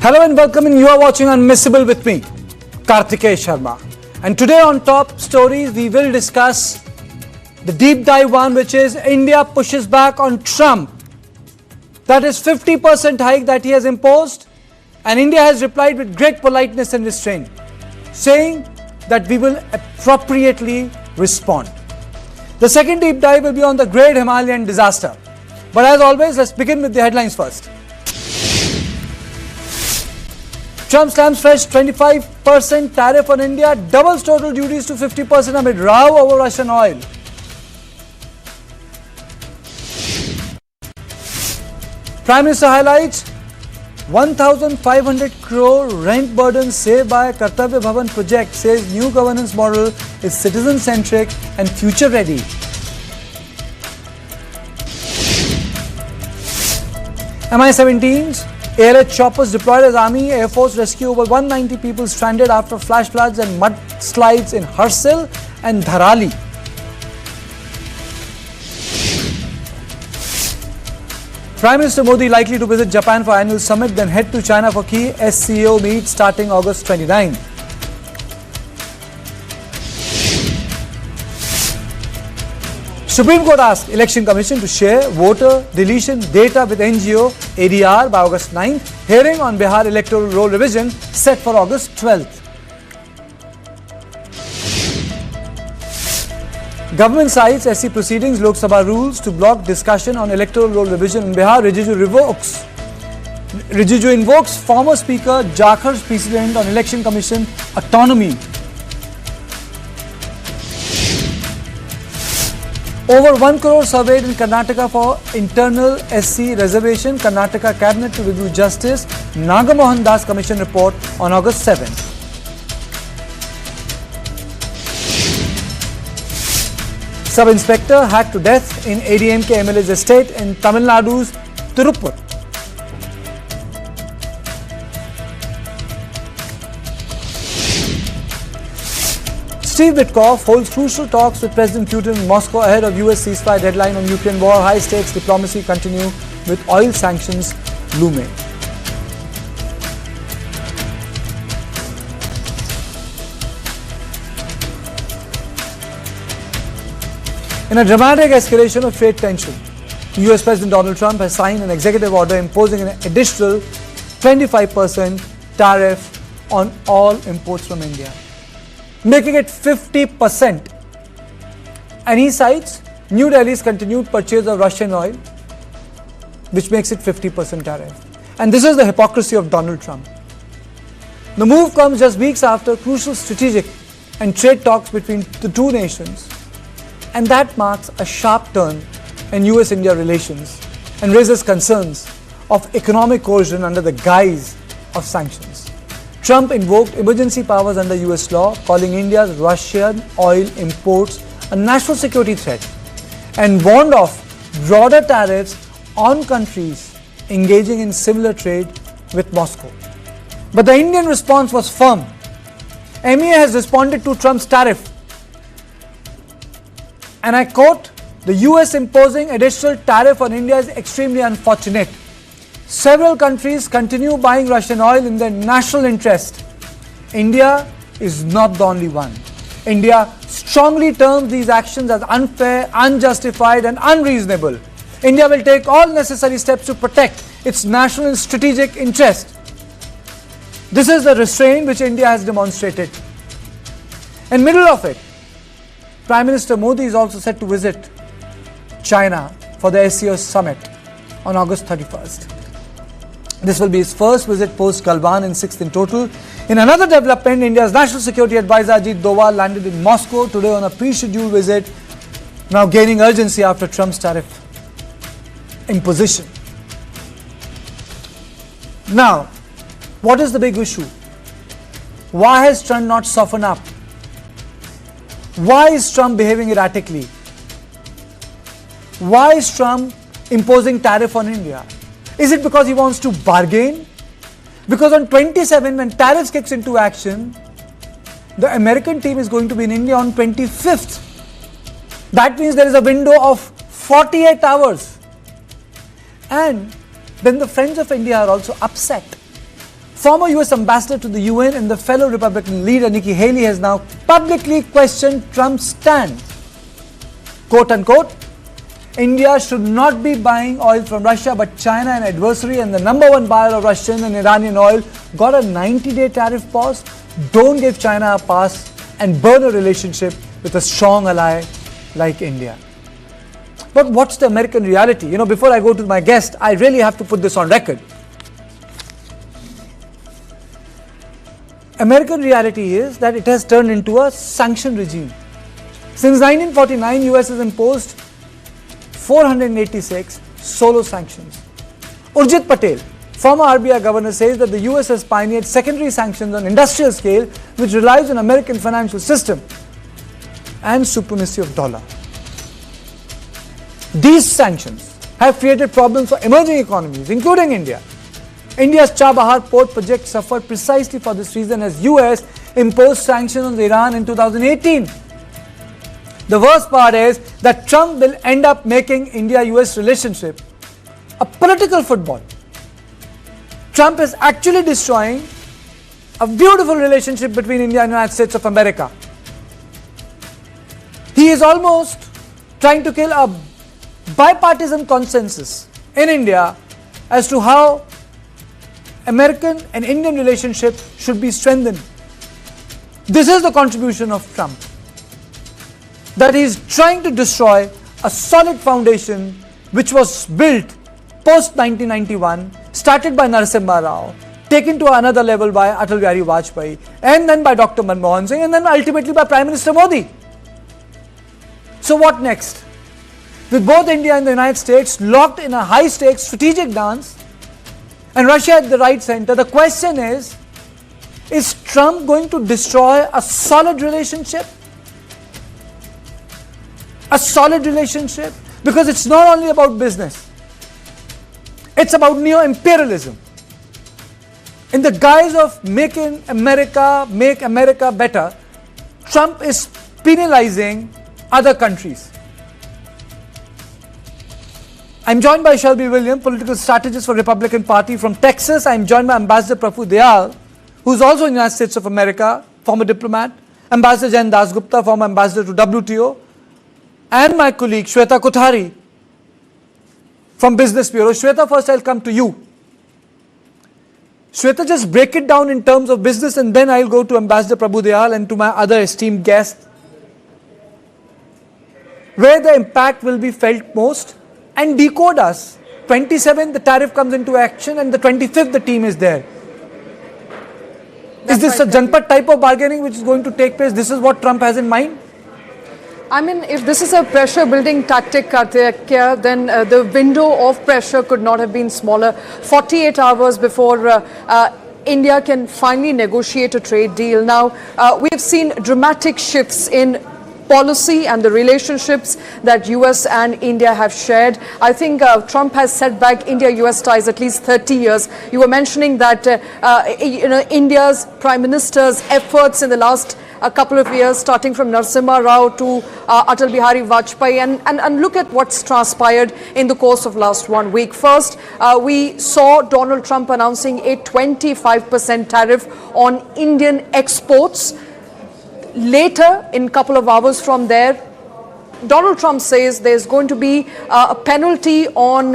Hello and welcome, and you are watching Unmissable with me, Karthikeya Sharma. And today on Top Stories, we will discuss the deep dive one, which is India pushes back on Trump. That is 50% hike that he has imposed, and India has replied with great politeness and restraint, saying that we will appropriately respond. The second deep dive will be on the Great Himalayan disaster. But as always, let's begin with the headlines first. Trump slams fresh 25% tariff on India, doubles total duties to 50% amid row over Russian oil. Prime Minister highlights 1,500 crore rent burden saved by Kartavya Bhavan project, says new governance model is citizen-centric and future-ready. Mi-17s, ALH choppers deployed as Army Air Force rescue over 190 people stranded after flash floods and mudslides in Harsil and Dharali. Prime Minister Modi likely to visit Japan for annual summit, then head to China for key SCO meet starting August 29. Supreme Court asked Election Commission to share voter deletion data with NGO ADR by August 9. Hearing on Bihar electoral roll revision set for August 12th. Government cites SC proceedings, Lok Sabha rules to block discussion on electoral roll revision in Bihar. Rijiju invokes former Speaker Jakhar's precedent on Election Commission autonomy. Over 1 crore surveyed in Karnataka for internal SC reservation. Karnataka Cabinet to review Justice Nagamohan Das Commission report on August 7th. Sub-inspector hacked to death in ADMK MLA's estate in Tamil Nadu's Tirupur. Steve Witkoff holds crucial talks with President Putin in Moscow ahead of US ceasefire deadline on Ukraine war. High-stakes diplomacy continue with oil sanctions looming. In a dramatic escalation of trade tension, US President Donald Trump has signed an executive order imposing an additional 25% tariff on all imports from India, making it 50%. And he cites New Delhi's continued purchase of Russian oil, which makes it 50% tariff. And this is the hypocrisy of Donald Trump. The move comes just weeks after crucial strategic and trade talks between the two nations, and that marks a sharp turn in US-India relations and raises concerns of economic coercion under the guise of sanctions. Trump invoked emergency powers under US law, calling India's Russian oil imports a national security threat, and warned of broader tariffs on countries engaging in similar trade with Moscow. But the Indian response was firm. MEA has responded to Trump's tariff, and I quote, "The US imposing additional tariff on India is extremely unfortunate. Several countries continue buying Russian oil in their national interest. India is not the only one. India strongly terms these actions as unfair, unjustified and unreasonable. India will take all necessary steps to protect its national and strategic interest." This is the restraint which India has demonstrated. In the middle of it, Prime Minister Modi is also set to visit China for the SCO summit on August 31st. This will be his first visit post-Galwan and sixth in total. In another development, India's National Security Advisor Ajit Doval landed in Moscow today on a pre-scheduled visit, now gaining urgency after Trump's tariff imposition. Now, what is the big issue? Why has Trump not softened up? Why is Trump behaving erratically? Why is Trump imposing tariff on India? Is it because he wants to bargain? Because on 27, when tariffs kicks into action, the American team is going to be in India on 25th. That means there is a window of 48 hours. And then the friends of India are also upset. Former US ambassador to the UN and the fellow Republican leader Nikki Haley has now publicly questioned Trump's stand. Quote unquote, India should not be buying oil from Russia, but China, an adversary and the number one buyer of Russian and Iranian oil, got a 90-day tariff pause. Don't give China a pass and burn a relationship with a strong ally like India. But what's the American reality? You know, before I go to my guest, I really have to put this on record. American reality is that it has turned into a sanction regime. Since 1949, US has imposed 486 solo sanctions. Ajit Patel, former RBI governor, says that the US has pioneered secondary sanctions on industrial scale, which relies on American financial system and supremacy of dollar. These sanctions have created problems for emerging economies, including India. India's Chabahar port project suffered precisely for this reason as US imposed sanctions on Iran in 2018. The worst part is that Trump will end up making India-US relationship a political football. Trump is actually destroying a beautiful relationship between India and the United States of America. He is almost trying to kill a bipartisan consensus in India as to how American and Indian relationship should be strengthened. This is the contribution of Trump, that he is trying to destroy a solid foundation which was built post 1991, started by Narasimha Rao, taken to another level by Atal Bihari Vajpayee, and then by Dr. Manmohan Singh, and then ultimately by Prime Minister Modi. So what next? With both India and the United States locked in a high-stakes strategic dance, and Russia at the right center, the question is Trump going to destroy a solid relationship? A solid relationship? Because it's not only about business. It's about neo-imperialism. In the guise of make America better, Trump is penalizing other countries. I'm joined by Shelby Williams, political strategist for Republican Party from Texas. I'm joined by Ambassador Prabhu Dayal, who's also in the United States of America, former diplomat, Ambassador Jen Dasgupta, former ambassador to WTO, and my colleague Shweta Kothari from Business Bureau. Shweta, first I'll come to you. Shweta, just break it down in terms of business, and then I'll go to Ambassador Prabhu Dayal and to my other esteemed guests, where the impact will be felt most, and decode us. 27th, the tariff comes into action, and the 25th, the team is there. Is this a Janpat type of bargaining which is going to take place? This is what Trump has in mind? I mean, if this is a pressure building tactic, Karthik, then the window of pressure could not have been smaller. 48 hours before India can finally negotiate a trade deal. Now, we have seen dramatic shifts in policy and the relationships that US and India have shared. I think Trump has set back India-US ties at least 30 years. You were mentioning that India's Prime Minister's efforts in the last couple of years, starting from Narasimha Rao to Atal Bihari Vajpayee, and look at what's transpired in the course of last 1 week. First, we saw Donald Trump announcing a 25% tariff on Indian exports. Later, in a couple of hours from there, Donald Trump says there's going to be a penalty on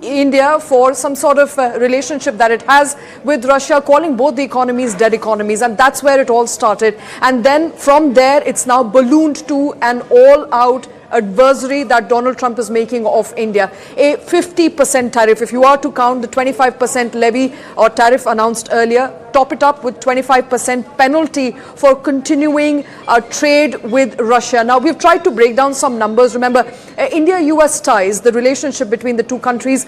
India for some sort of relationship that it has with Russia, calling both the economies dead economies, and that's where it all started. And then from there, it's now ballooned to an all-out adversary that Donald Trump is making of India. A 50% tariff, if you are to count the 25% levy or tariff announced earlier, top it up with 25% penalty for continuing trade with Russia. Now, we've tried to break down some numbers. Remember, India-US ties, the relationship between the two countries,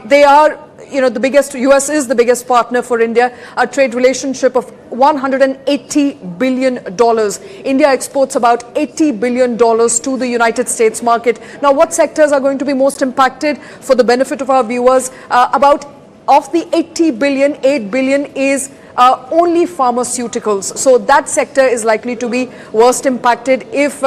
they are, the biggest, US is the biggest partner for India, a trade relationship of $180 billion. India exports about $80 billion to the United States market. Now, what sectors are going to be most impacted? For the benefit of our viewers, about of the 80 billion, 8 billion is only pharmaceuticals. So that sector is likely to be worst impacted if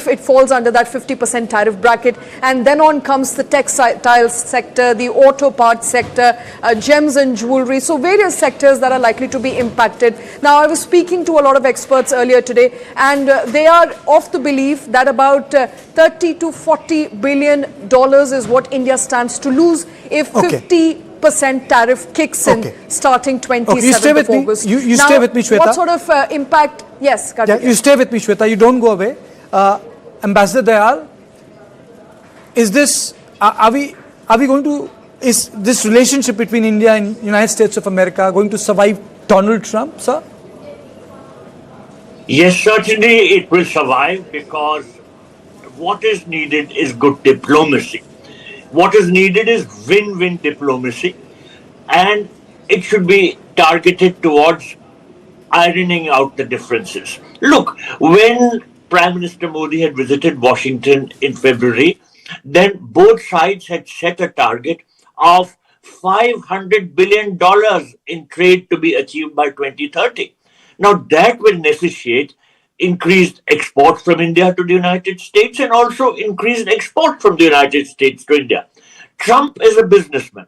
it falls under that 50% tariff bracket. And then on comes the textile sector, the auto parts sector, gems and jewelry. So various sectors that are likely to be impacted. Now, I was speaking to a lot of experts earlier today, and they are of the belief that about 30 to 40 billion dollars is what India stands to lose if 50% tariff kicks in starting 27th of August. You stay with me, Shweta. What sort of impact? Yes, yeah, you stay with me, Shweta. You don't go away. Ambassador Dayal, is this, are we going to, is this relationship between India and United States of America going to survive Donald Trump, sir? Yes, certainly it will survive, because what is needed is good diplomacy. What is needed is win-win diplomacy, and it should be targeted towards ironing out the differences. Look, when Prime Minister Modi had visited Washington in February, then both sides had set a target of $500 billion in trade to be achieved by 2030. Now, that will necessitate increased exports from India to the United States and also increased exports from the United States to India. Trump is a businessman.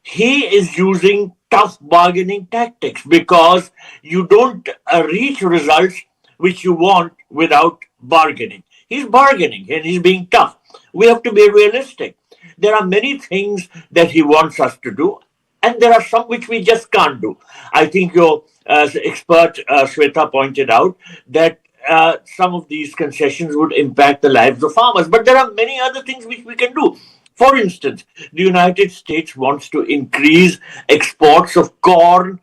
He is using tough bargaining tactics, because you don't reach results which you want without bargaining. He's bargaining and he's being tough. We have to be realistic. There are many things that he wants us to do, and there are some which we just can't do. I think your expert Shweta pointed out that some of these concessions would impact the lives of farmers, but there are many other things which we can do. For instance, the United States wants to increase exports of corn,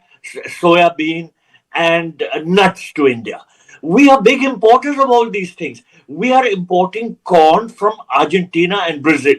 soya bean, and nuts to India. We are big importers of all these things. We are importing corn from Argentina and Brazil.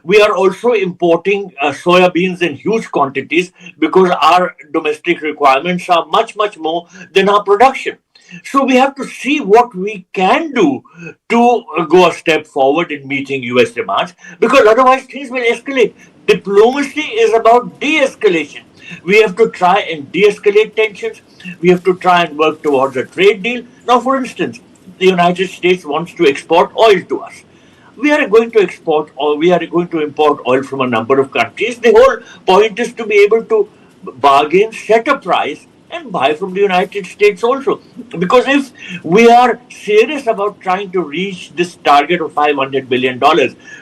We are also importing soya beans in huge quantities, because our domestic requirements are much, much more than our production. So we have to see what we can do to go a step forward in meeting US demands, because otherwise things will escalate. Diplomacy is about de-escalation. We have to try and de-escalate tensions. We have to try and work towards a trade deal. Now, for instance, the United States wants to export oil to us. We are going to export, or we are going to import oil from a number of countries. The whole point is to be able to bargain, set a price, and buy from the United States also. Because if we are serious about trying to reach this target of $500 billion,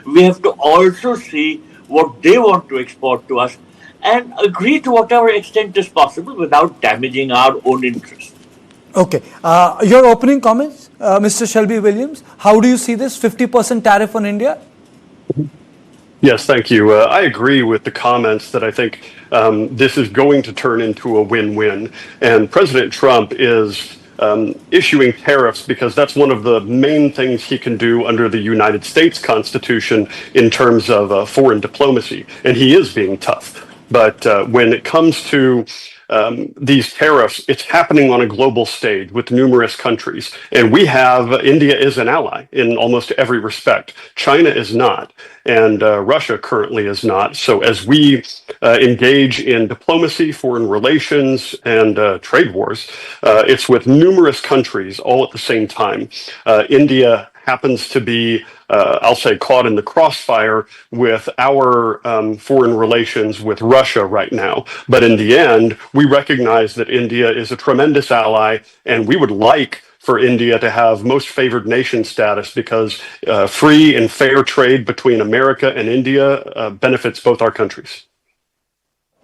we have to also see what they want to export to us and agree to whatever extent is possible without damaging our own interests. Okay. Your opening comments, Mr. Shelby Williams, how do you see this 50% tariff on India? Yes, thank you. I agree with the comments that I think this is going to turn into a win-win. And President Trump is issuing tariffs because that's one of the main things he can do under the United States Constitution in terms of foreign diplomacy. And he is being tough. But when it comes to these tariffs, it's happening on a global stage with numerous countries. And we have, India is an ally in almost every respect. China is not, and Russia currently is not. So as we engage in diplomacy, foreign relations, and trade wars, it's with numerous countries all at the same time. India happens to be, I'll say, caught in the crossfire with our foreign relations with Russia right now. But in the end, we recognize that India is a tremendous ally, and we would like for India to have most favored nation status, because free and fair trade between America and India benefits both our countries.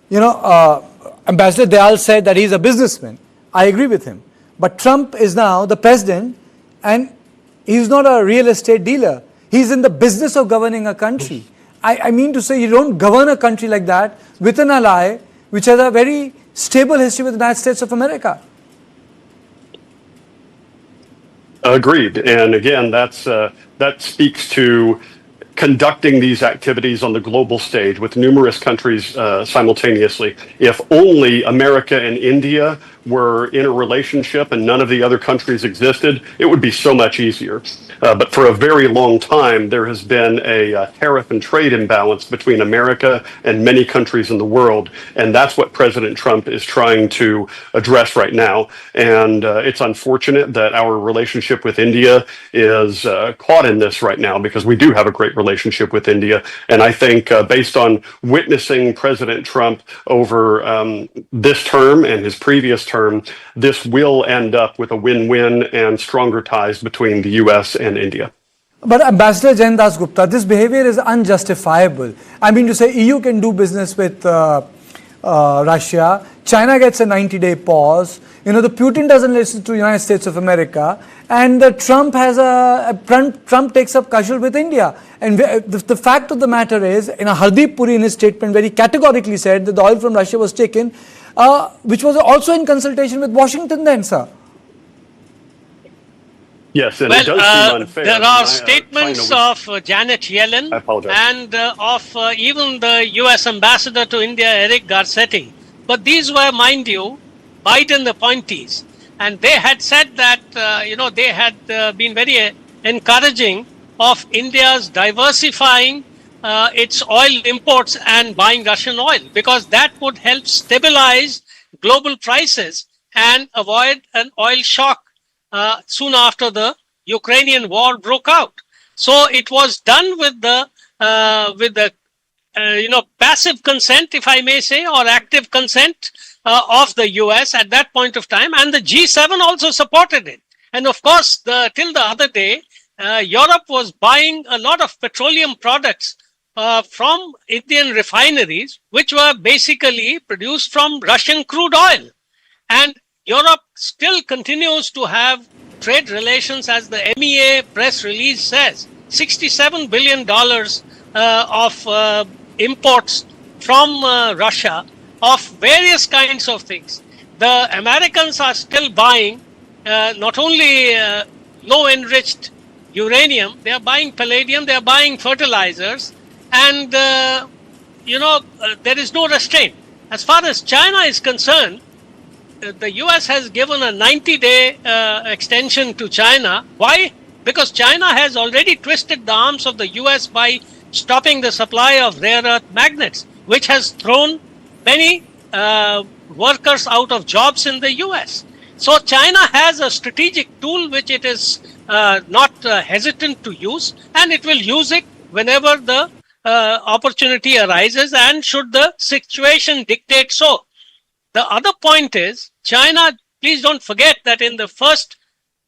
You know, Ambassador Dayal said that he's a businessman. I agree with him. But Trump is now the president, and he's not a real estate dealer. He's in the business of governing a country. I mean to say, you don't govern a country like that with an ally which has a very stable history with the United States of America. Agreed. And again, that speaks to conducting these activities on the global stage with numerous countries simultaneously. If only America and India were in a relationship and none of the other countries existed, it would be so much easier. But for a very long time, there has been a tariff and trade imbalance between America and many countries in the world. And that's what President Trump is trying to address right now. And it's unfortunate that our relationship with India is caught in this right now, because we do have a great relationship with India. And I think based on witnessing President Trump over this term and his previous term, this will end up with a win-win and stronger ties between the U.S. and India. But Ambassador Jen Das Gupta, this behavior is unjustifiable. I mean to say, EU can do business with Russia, China gets a 90-day pause, the Putin doesn't listen to the United States of America, and Trump takes up casual with India. And the fact of the matter is, Hardeep Puri in his statement very categorically said that the oil from Russia was taken, which was also in consultation with Washington then, sir. Yes, and it does seem unfair. There are statements of Janet Yellen and of even the U.S. ambassador to India, Eric Garcetti. But these were, mind you, Biden appointees. And they had said that, they had been very encouraging of India's diversifying its oil imports and buying Russian oil, because that would help stabilize global prices and avoid an oil shock soon after the Ukrainian war broke out. So it was done with the passive consent, if I may say, or active consent of the US at that point of time, and the G7 also supported it. And of course, till the other day, Europe was buying a lot of petroleum products from Indian refineries, which were basically produced from Russian crude oil. And Europe still continues to have trade relations, as the MEA press release says, $67 billion of imports from Russia of various kinds of things. The Americans are still buying not only low-enriched uranium, they are buying palladium, they are buying fertilizers, and there is no restraint. As far as China is concerned, the US has given a 90-day extension to China. Why? Because China has already twisted the arms of the US by stopping the supply of rare earth magnets, which has thrown many workers out of jobs in the US. So China has a strategic tool which it is not hesitant to use, and it will use it whenever the opportunity arises and should the situation dictate so. The other point is, China, please don't forget that in the first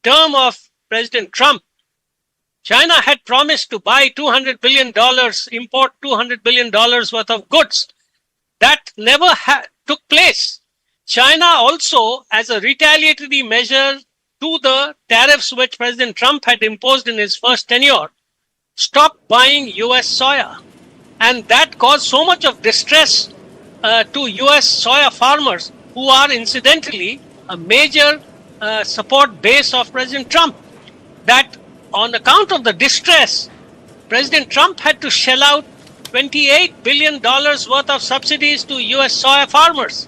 term of President Trump, China had promised to buy $200 billion, import $200 billion worth of goods. That never took place. China also, as a retaliatory measure to the tariffs which President Trump had imposed in his first tenure, stopped buying US soya. And that caused so much of distress to US soya farmers, who are incidentally a major support base of President Trump, that on account of the distress, President Trump had to shell out $28 billion worth of subsidies to US soya farmers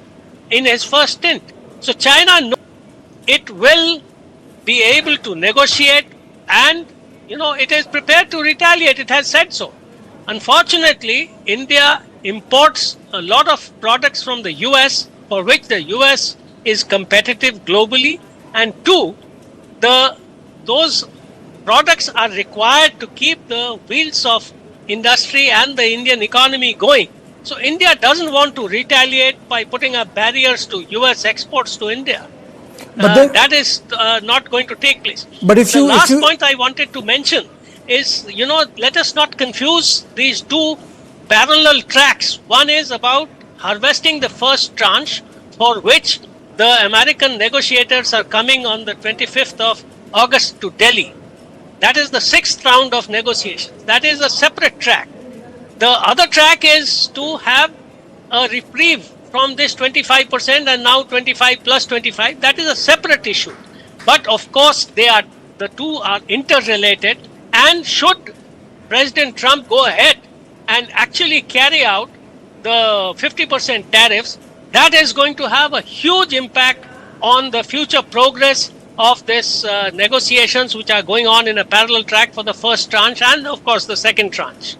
in his first stint. So China knows it will be able to negotiate, and it is prepared to retaliate. It has said so. Unfortunately, India imports a lot of products from the US for which the US is competitive globally, and two, those products are required to keep the wheels of industry and the Indian economy going. So India doesn't want to retaliate by putting up barriers to US exports to India. That is not going to take place. But the last point I wanted to mention is, let us not confuse these two parallel tracks. One is about harvesting the first tranche, for which the American negotiators are coming on the 25th of August to Delhi. That is the 6th round of negotiations. That is a separate track. The other track is to have a reprieve from this 25% and now 25 plus 25. That is a separate issue. But of course, the two are interrelated, and should President Trump go ahead and actually carry out the 50% tariffs, that is going to have a huge impact on the future progress of this negotiations which are going on in a parallel track for the first tranche and of course the second tranche.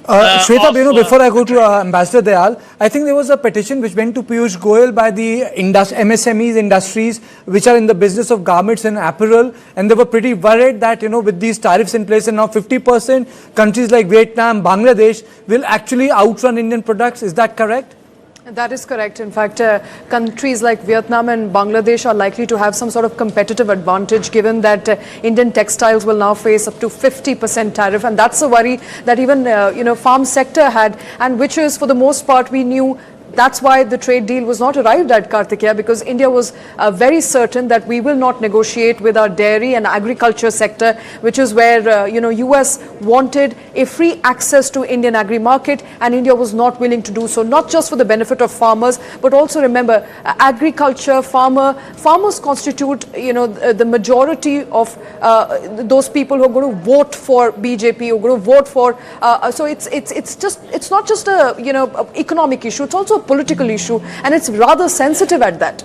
Shweta, before I go to Ambassador Dayal, I think there was a petition which went to Piyush Goyal by the MSMEs industries which are in the business of garments and apparel, and they were pretty worried that, with these tariffs in place and now 50%, countries like Vietnam, Bangladesh will actually outrun Indian products. Is that correct? That is correct. In fact, countries like Vietnam and Bangladesh are likely to have some sort of competitive advantage given that Indian textiles will now face up to 50% tariff. And that's a worry that even, farm sector had, and which is for the most part we knew. That's why the trade deal was not arrived at, Kartikeya, because India was very certain that we will not negotiate with our dairy and agriculture sector, which is where, US wanted a free access to Indian agri market, and India was not willing to do so, not just for the benefit of farmers, but also remember, agriculture, farmers constitute, the majority of those people who are going to vote for BJP, who are going to vote for, so it's not just a, economic issue, it's also a political issue, and it's rather sensitive at that.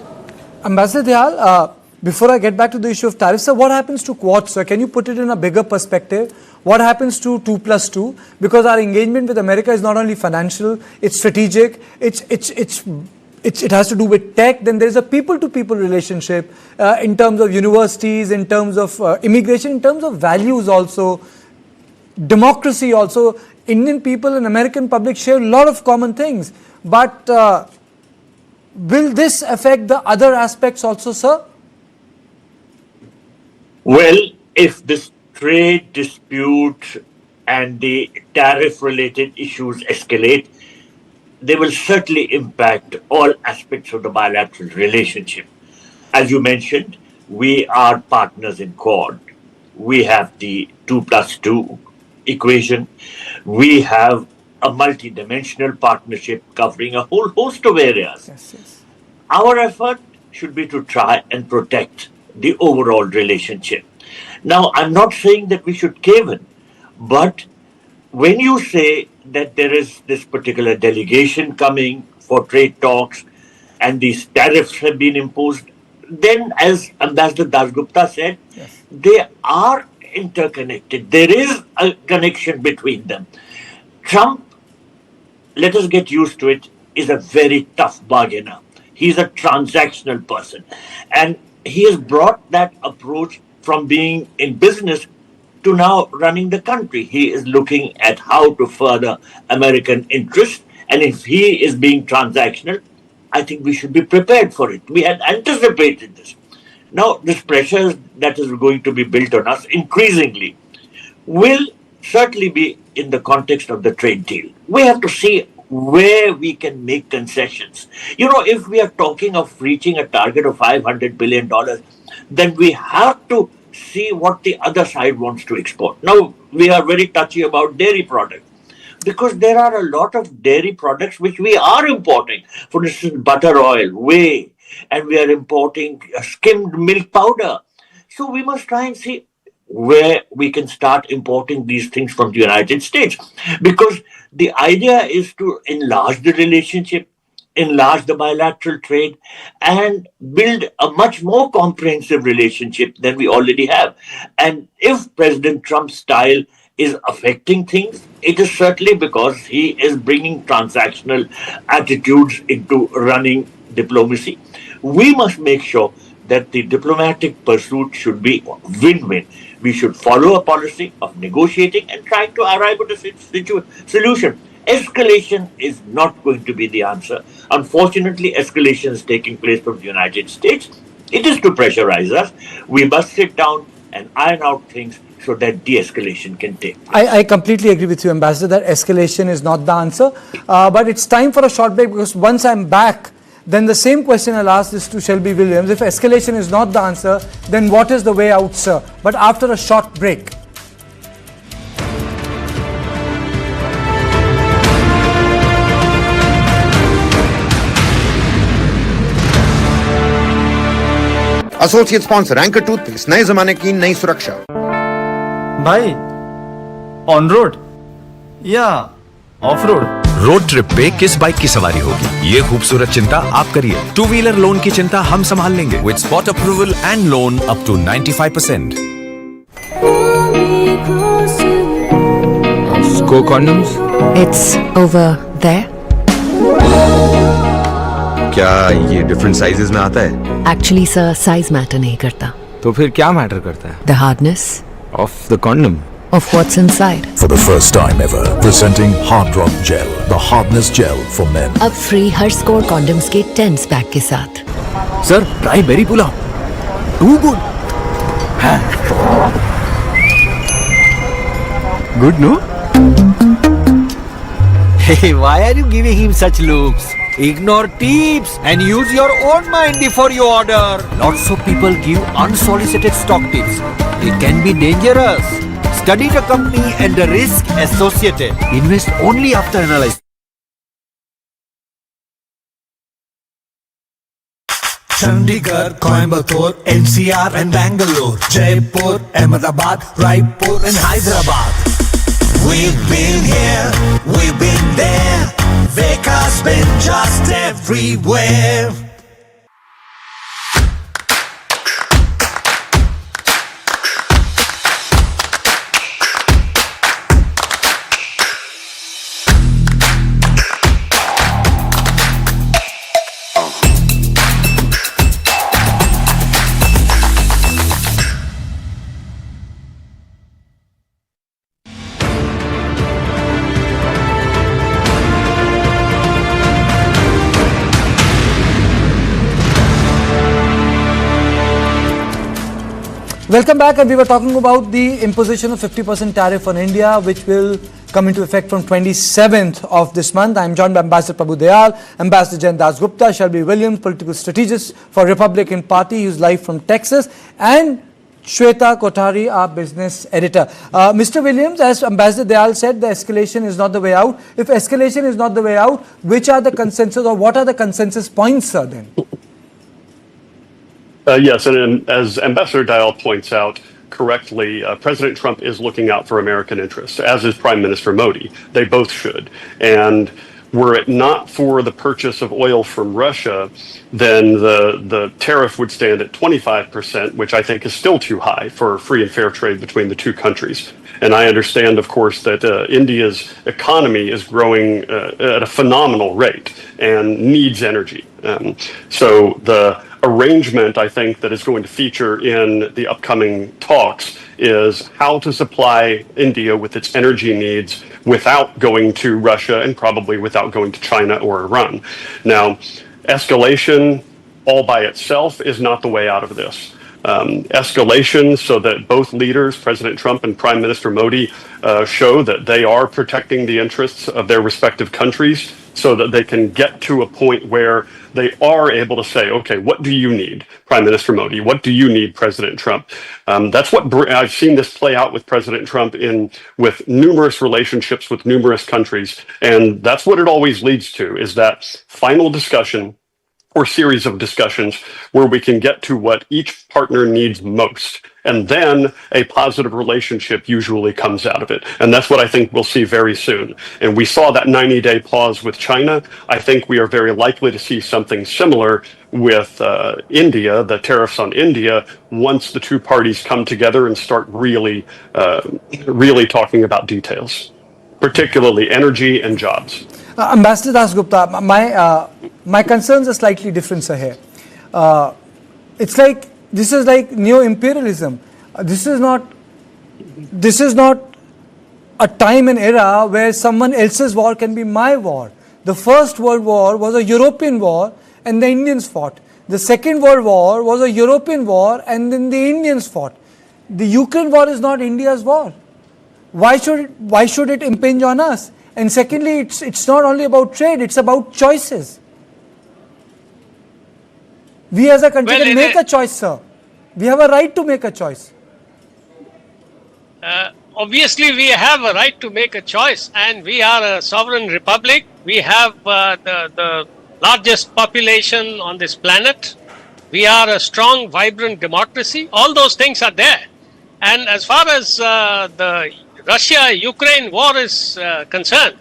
Ambassador Dayal, before I get back to the issue of tariffs, sir, what happens to Quad, sir? Can you put it in a bigger perspective? What happens to 2+2? Because our engagement with America is not only financial, it's strategic, it has to do with tech. Then there's a people-to-people relationship in terms of universities, in terms of immigration, in terms of values also, democracy also. Indian people and American public share a lot of common things. But will this affect the other aspects also, sir? Well, if this trade dispute and the tariff-related issues escalate, they will certainly impact all aspects of the bilateral relationship. As you mentioned, we are partners in Quad. We have the 2+2 equation. We have a multi-dimensional partnership covering a whole host of areas. Yes. Our effort should be to try and protect the overall relationship. Now, I'm not saying that we should cave in, but when you say that there is this particular delegation coming for trade talks and these tariffs have been imposed, then as Ambassador Dasgupta said, they are interconnected. There is a connection between them. Trump, let us get used to it, is a very tough bargainer. He's a transactional person. And he has brought that approach from being in business to now running the country. He is looking at how to further American interests. And if he is being transactional, I think we should be prepared for it. We had anticipated this. Now, this pressure that is going to be built on us increasingly will certainly be in the context of the trade deal. We have to see where we can make concessions. If we are talking of reaching a target of $500 billion, then we have to see what the other side wants to export. Now, we are very touchy about dairy products because there are a lot of dairy products which we are importing. For instance, butter oil, whey, and we are importing skimmed milk powder. So we must try and see where we can start importing these things from the United States. Because the idea is to enlarge the relationship, enlarge the bilateral trade, and build a much more comprehensive relationship than we already have. And if President Trump's style is affecting things, it is certainly because he is bringing transactional attitudes into running diplomacy. We must make sure that the diplomatic pursuit should be win-win. We should follow a policy of negotiating and trying to arrive at a solution. Escalation is not going to be the answer. Unfortunately, escalation is taking place from the United States. It is to pressurize us. We must sit down and iron out things so that de-escalation can take place. I completely agree with you, Ambassador, that escalation is not the answer. But it's time for a short break, because once I'm back, then the same question I'll ask this to Shelby Williams. If escalation is not the answer, then what is the way out, sir? But after a short break. Associate sponsor anchor toothpaste, नए जमाने की नई सुरक्षा। भाई on road या of road? Road trip पे किस bike की सवारी होगी, ये खूबसूरत चिंता आप करिए। 2-व्हीलर लोन की चिंता हम संभाल लेंगे with spot approval and loan up to 95%। Go condoms? It's over there. क्या ये डिफरेंट साइजेस में आता है? Actually, sir, size matter नहीं करता. तो फिर क्या मैटर करता है? The hardness Of the condom. of what's inside. For the first time ever, presenting Hard Rock Gel, the hardness gel for men. अब फ्री हर स्कोर कॉन्डम्स के 10 पैक के साथ. Sir try berry pulao. Too good. Good, no? Hey, why are you giving him such looks? Ignore tips and use your own mind before you order. Lots of people give unsolicited stock tips. It can be dangerous. Study the company and the risk associated. Invest only after analyzing. Chandigarh, Coimbatore, NCR and Bangalore, Jaipur, Ahmedabad, Raipur and Hyderabad. We've been here, we've been there. Veka's been just everywhere. Welcome back, and we were talking about the imposition of 50% tariff on India, which will come into effect from 27th of this month. I am joined by Ambassador Prabhu Dayal, Ambassador Jen Das Gupta, Shelby Williams, political strategist for Republican Party, who's live from Texas, and Shweta Kothari, our business editor. Mr. Williams, as Ambassador Dayal said, the escalation is not the way out. If escalation is not the way out, which are the consensus, or what are the consensus points, sir, then? Yes, and as Ambassador Dial points out correctly, President Trump is looking out for American interests, as is Prime Minister Modi. They both should. And were it not for the purchase of oil from Russia, then the tariff would stand at 25%, which I think is still too high for free and fair trade between the two countries. And I understand, of course, that India's economy is growing at a phenomenal rate and needs energy. So the arrangement, I think, that is going to feature in the upcoming talks is how to supply India with its energy needs without going to Russia and probably without going to China or Iran. Now, escalation all by itself is not the way out of this. Escalation so that both leaders, President Trump and Prime Minister Modi, show that they are protecting the interests of their respective countries so that they can get to a point where they are able to say, okay, what do you need, Prime Minister Modi? What do you need, President Trump? That's what I've seen this play out with President Trump with numerous relationships with numerous countries. And that's what it always leads to, is that final discussion or series of discussions where we can get to what each partner needs most. And then a positive relationship usually comes out of it. And that's what I think we'll see very soon. And we saw that 90-day pause with China. I think we are very likely to see something similar with India, the tariffs on India, once the two parties come together and start really talking about details, particularly energy and jobs. Ambassador Das Gupta, my concerns are slightly different, sir, here. It's like, this is like neo-imperialism. This is not a time and era where someone else's war can be my war. The First World War was a European war and the Indians fought. The Second World War was a European war and then the Indians fought. The Ukraine war is not India's war. Why should it impinge on us? And secondly, it's not only about trade, it's about choices. We as a country can make a choice, sir. We have a right to make a choice. Obviously, we have a right to make a choice, and we are a sovereign republic. We have the largest population on this planet. We are a strong, vibrant democracy. All those things are there. And as far as the Russia-Ukraine war is concerned,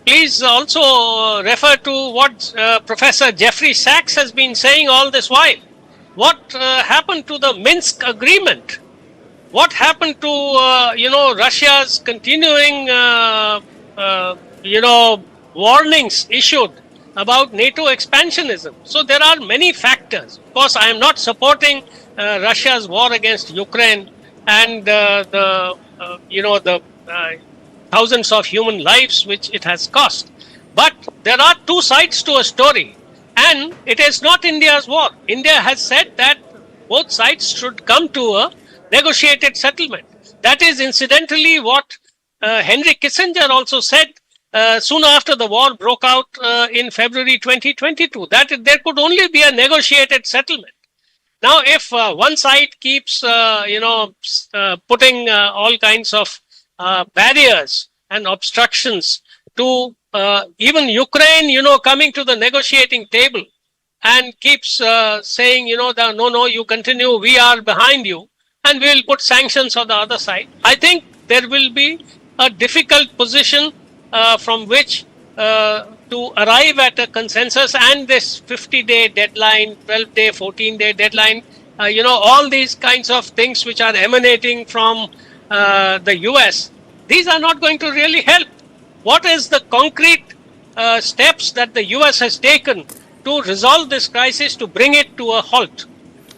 please also refer to what Professor Jeffrey Sachs has been saying all this while. What happened to the Minsk agreement? What happened to, Russia's continuing, warnings issued about NATO expansionism? So there are many factors. Of course, I am not supporting Russia's war against Ukraine and the thousands of human lives which it has cost. But there are two sides to a story, and it is not India's war. India has said that both sides should come to a negotiated settlement. That is incidentally what Henry Kissinger also said soon after the war broke out in February 2022, that there could only be a negotiated settlement. Now, if one side keeps, putting all kinds of barriers and obstructions to even Ukraine, coming to the negotiating table and keeps saying, no, you continue, we are behind you, and we will put sanctions on the other side. I think there will be a difficult position from which to arrive at a consensus, and this 50-day deadline, 12-day, 14-day deadline, all these kinds of things which are emanating from the US, these are not going to really help. What is the concrete steps that the US has taken to resolve this crisis, to bring it to a halt?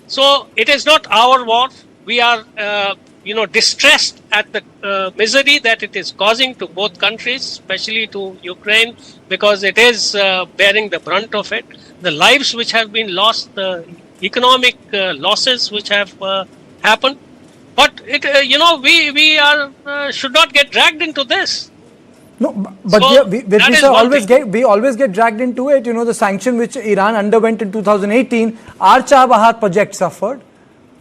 So it is not our war. We are, distressed at the misery that it is causing to both countries, especially to Ukraine, because it is bearing the brunt of it. The lives which have been lost, the economic losses which have happened. But it, we are should not get dragged into this. No, but So, we always get dragged into it. The sanction which Iran underwent in 2018, our Chabahar project suffered.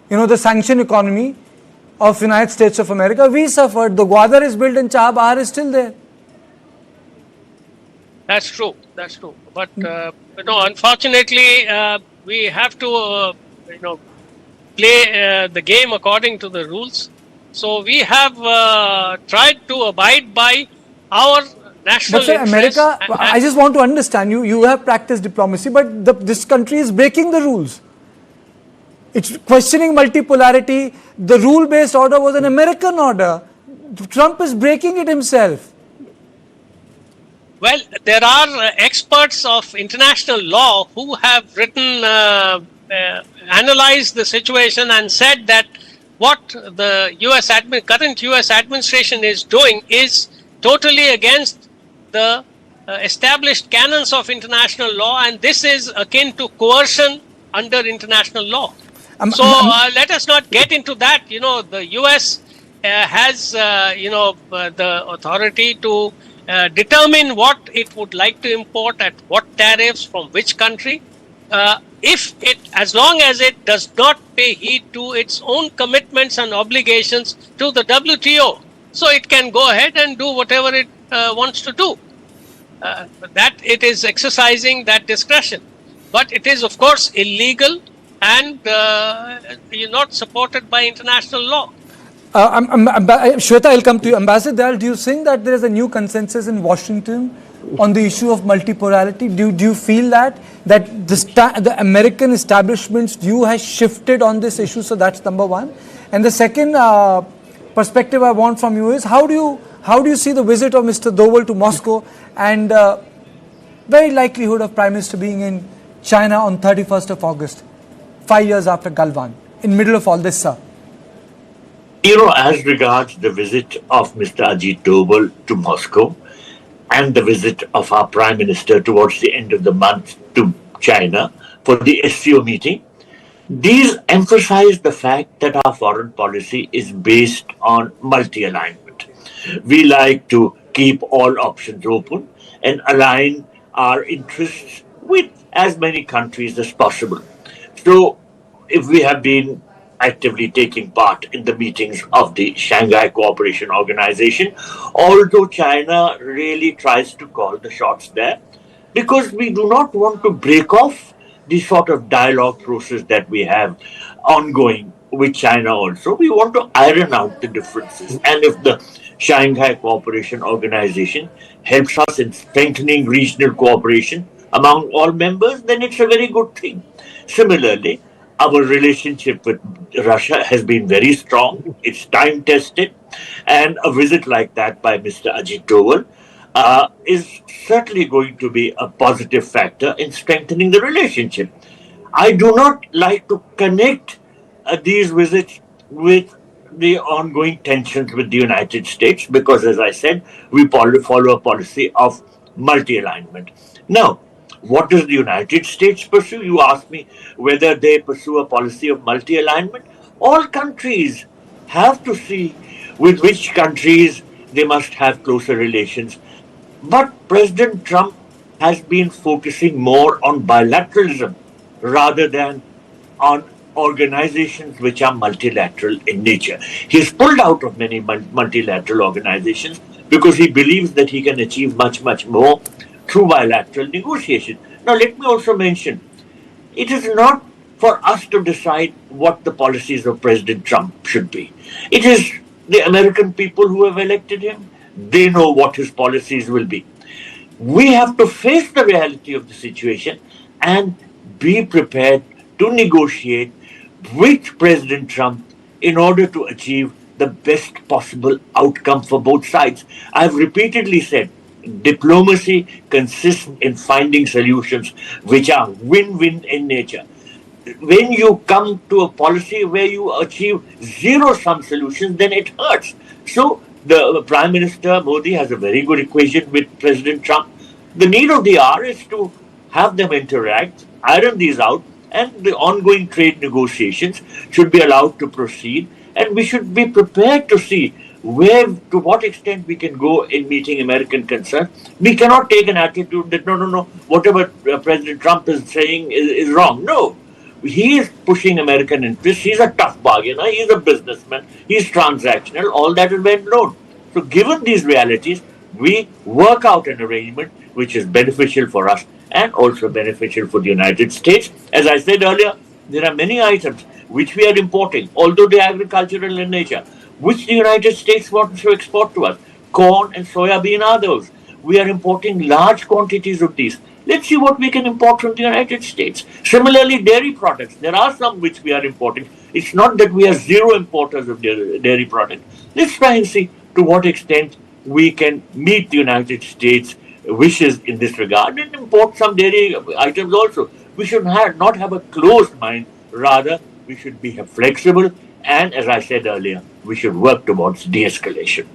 The sanction economy of United States of America, we suffered. The Gwadar is built and Chabahar is still there. That's true. But unfortunately, we have to play the game according to the rules. So we have tried to abide by our national But sir, interests. America, I just want to understand, you have practiced diplomacy, but this country is breaking the rules. It's questioning multipolarity. The rule-based order was an American order. Trump is breaking it himself. Well, there are experts of international law who have written, analyzed the situation and said that what the current US administration is doing is totally against the established canons of international law, and this is akin to coercion under international law. Let us not get into that. The US has, the authority to determine what it would like to import at what tariffs from which country. As long as it does not pay heed to its own commitments and obligations to the WTO, so it can go ahead and do whatever it wants to do. That it is exercising that discretion, but it is of course illegal and not supported by international law. Shweta, I'll come to you. Ambassador Doval, do you think that there is a new consensus in Washington on the issue of multipolarity? Do you feel that the American establishment's view has shifted on this issue? So that's number one. And the second perspective I want from you is how do you see the visit of Mr. Doval to Moscow and very likelihood of Prime Minister being in China on 31st of August, 5 years after Galwan, in middle of all this, sir? As regards the visit of Mr. Ajit Doval to Moscow and the visit of our Prime Minister towards the end of the month to China for the SCO meeting, these emphasize the fact that our foreign policy is based on multi-alignment. We like to keep all options open and align our interests with as many countries as possible. So, if we have been actively taking part in the meetings of the Shanghai Cooperation Organization, although China really tries to call the shots there, because we do not want to break off the sort of dialogue process that we have ongoing with China also. We want to iron out the differences. And if the Shanghai Cooperation Organization helps us in strengthening regional cooperation among all members, then it's a very good thing. Similarly, our relationship with Russia has been very strong. It's time tested, and a visit like that by Mr. Ajit Doval is certainly going to be a positive factor in strengthening the relationship. I do not like to connect these visits with the ongoing tensions with the United States because, as I said, we follow a policy of multi-alignment. Now, what does the United States pursue? You ask me whether they pursue a policy of multi-alignment. All countries have to see with which countries they must have closer relations. But President Trump has been focusing more on bilateralism rather than on organizations which are multilateral in nature. He has pulled out of many multilateral organizations because he believes that he can achieve much, much more through bilateral negotiation. Now, let me also mention, it is not for us to decide what the policies of President Trump should be. It is the American people who have elected him. They know what his policies will be. We have to face the reality of the situation and be prepared to negotiate with President Trump in order to achieve the best possible outcome for both sides. I have repeatedly said, diplomacy consists in finding solutions which are win-win in nature. When you come to a policy where you achieve zero-sum solutions, then it hurts. So the Prime Minister Modi has a very good equation with President Trump. The need of the hour is to have them interact, iron these out, and the ongoing trade negotiations should be allowed to proceed. And we should be prepared to see to what extent we can go in meeting American concerns. We cannot take an attitude that no, whatever President Trump is saying is wrong. No, he is pushing American interests. He's a tough bargainer. He's a businessman. He's transactional. All that is well known. So given these realities, we work out an arrangement which is beneficial for us and also beneficial for the United States. As I said earlier, there are many items which we are importing, although they are agricultural in nature, which the United States wants to export to us. Corn and soya bean are those. We are importing large quantities of these. Let's see what we can import from the United States. Similarly, dairy products. There are some which we are importing. It's not that we are zero importers of dairy products. Let's try and see to what extent we can meet the United States wishes in this regard and import some dairy items also. We should not have a closed mind. Rather, we should be flexible and, as I said earlier, we should work towards de-escalation.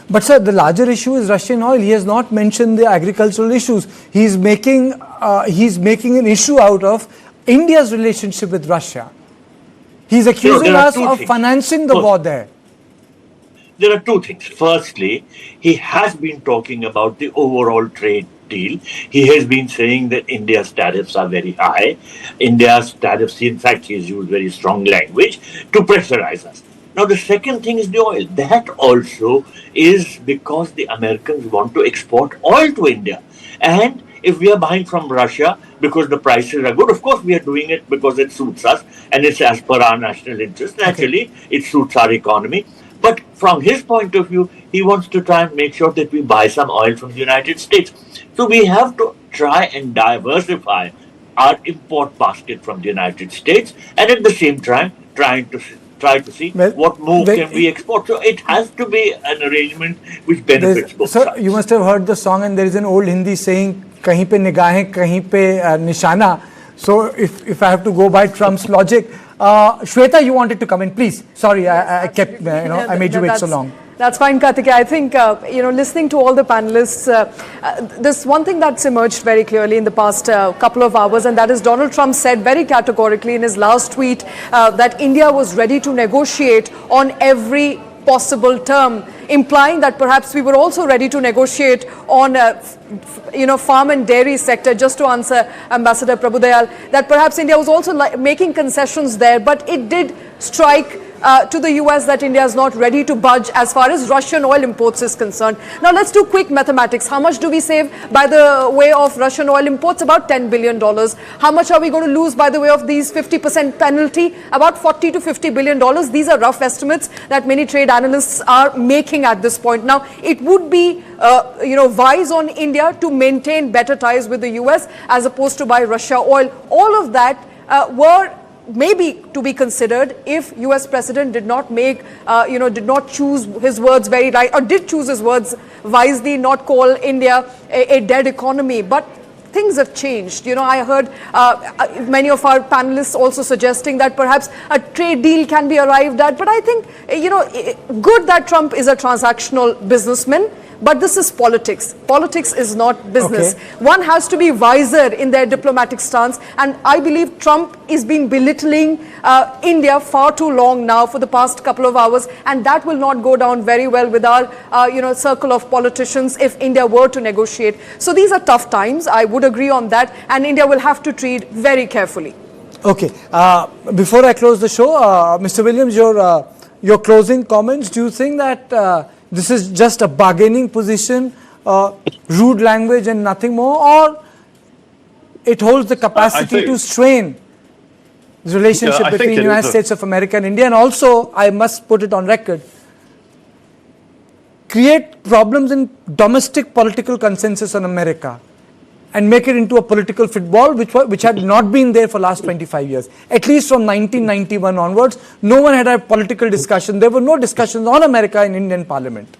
But sir, the larger issue is Russian oil. He has not mentioned the agricultural issues. He's making an issue out of India's relationship with Russia. He's accusing us of financing the war there. There are two things. Firstly, he has been talking about the overall trade deal. He has been saying that India's tariffs are very high. India's tariffs, in fact, he has used very strong language to pressurize us. Now, the second thing is the oil. That also is because the Americans want to export oil to India. And if we are buying from Russia because the prices are good, of course we are doing it because it suits us and it's as per our national interest. Naturally, it suits our economy. But from his point of view, he wants to try and make sure that we buy some oil from the United States. So we have to try and diversify our import basket from the United States and at the same time try to see what more can we export. So it has to be an arrangement which benefits both sides. Sir, you must have heard the song and there is an old Hindi saying, kahin pe nigahein, kahin pe nishana. So if I have to go by Trump's logic, Shweta, you wanted to come in, please. Sorry, I kept, I made you wait so long. That's fine, Karthikeya. I think, listening to all the panelists, there's one thing that's emerged very clearly in the past couple of hours, and that is Donald Trump said very categorically in his last tweet that India was ready to negotiate on every possible term, implying that perhaps we were also ready to negotiate on farm and dairy sector. Just to answer Ambassador Prabhudayal, that perhaps India was also making concessions there, but it did strike to the US that India is not ready to budge as far as Russian oil imports is concerned. Now let's do quick mathematics. How much do we save by the way of Russian oil imports? About $10 billion. How much are we going to lose by the way of these 50% penalty? About $40 to $50 billion. These are rough estimates that many trade analysts are making at this point. Now it would be wise on India to maintain better ties with the US as opposed to buy Russia oil. All of that were maybe to be considered if US President did not make, did not choose his words very right, or did choose his words wisely, not call India a dead economy. But things have changed. I heard many of our panelists also suggesting that perhaps a trade deal can be arrived at. But I think, good that Trump is a transactional businessman. But this is politics. Politics is not business. Okay. One has to be wiser in their diplomatic stance. And I believe Trump is been belittling India far too long now for the past couple of hours. And that will not go down very well with our, circle of politicians if India were to negotiate. So these are tough times. I would agree on that. And India will have to treat very carefully. Okay. Before I close the show, Mr. Williams, your closing comments. Do you think that this is just a bargaining position, rude language and nothing more, or it holds the capacity to strain the relationship between the United States of America and India, and also, I must put it on record, create problems in domestic political consensus on America and make it into a political football which had not been there for last 25 years. At least from 1991 onwards, no one had a political discussion. There were no discussions on America in Indian Parliament.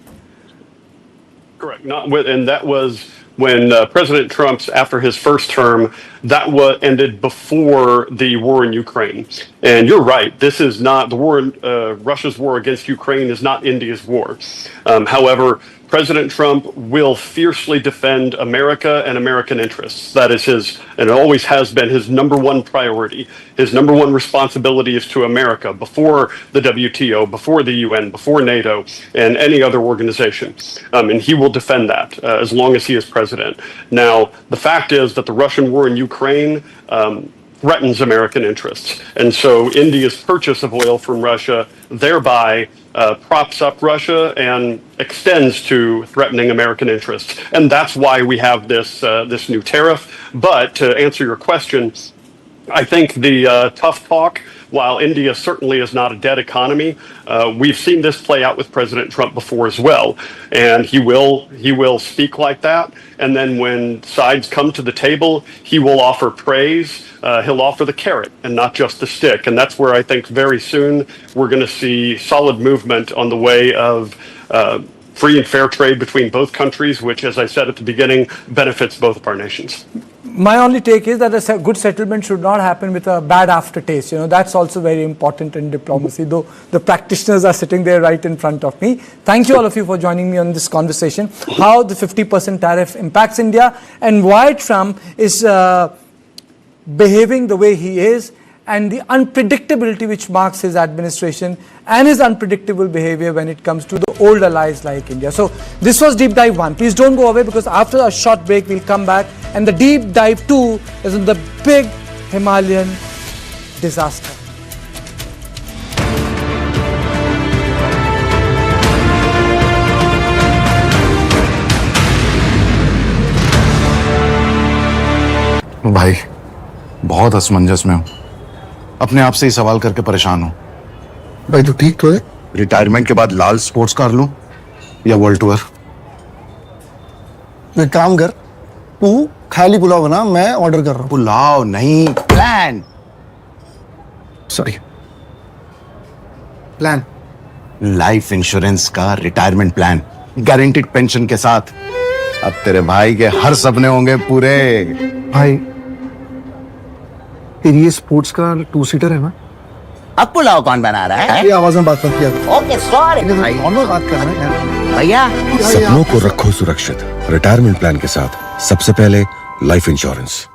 Correct. And that was when President Trump's, after his first term, that ended before the war in Ukraine. And you're right, this is not, the war, Russia's war against Ukraine is not India's war. However, President Trump will fiercely defend America and American interests. That is his, and it always has been, his number one priority. His number one responsibility is to America before the WTO, before the UN, before NATO, and any other organization. And he will defend that as long as he is president. Now, the fact is that the Russian war in Ukraine threatens American interests. And so India's purchase of oil from Russia thereby props up Russia and extends to threatening American interests. And that's why we have this new tariff. But to answer your question, I think the tough talk, while India certainly is not a dead economy, we've seen this play out with President Trump before as well. And he will speak like that. And then when sides come to the table, he will offer praise. He'll offer the carrot and not just the stick. And that's where I think very soon we're going to see solid movement on the way of free and fair trade between both countries, which, as I said at the beginning, benefits both of our nations. My only take is that a good settlement should not happen with a bad aftertaste. That's also very important in diplomacy, though the practitioners are sitting there right in front of me. Thank you all of you for joining me on this conversation. How the 50% tariff impacts India and why Trump is behaving the way he is, and the unpredictability which marks his administration and his unpredictable behavior when it comes to the old allies like India. So this was Deep Dive 1. Please don't go away, because after a short break we'll come back and the Deep Dive 2 is on the big Himalayan disaster. भाई बहुत असमंजस में हूं, अपने आप से ही सवाल करके परेशान हूं। भाई तू ठीक तो है? रिटायरमेंट के बाद लाल स्पोर्ट्स कार लूं या वर्ल्ड टूर? एक काम कर, तू खाली पुलाव बना, मैं ऑर्डर कर रहा हूं। पुलाव नहीं, plan. Sorry, plan. Life insurance का रिटायरमेंट प्लान, गारंटीड पेंशन के साथ। अब तेरे भाई के हर सपने होंगे पूरे। भाई तेरी ये स्पोर्ट्स का 2 सीटर है ना? अब पुलाव कौन बना रहा है? ये आवाज में बात मत किया। ओके सॉरी भाई, कौन बात कर रहा है भैया? सपनों को रखो सुरक्षित रिटायरमेंट प्लान के साथ। सबसे पहले life insurance.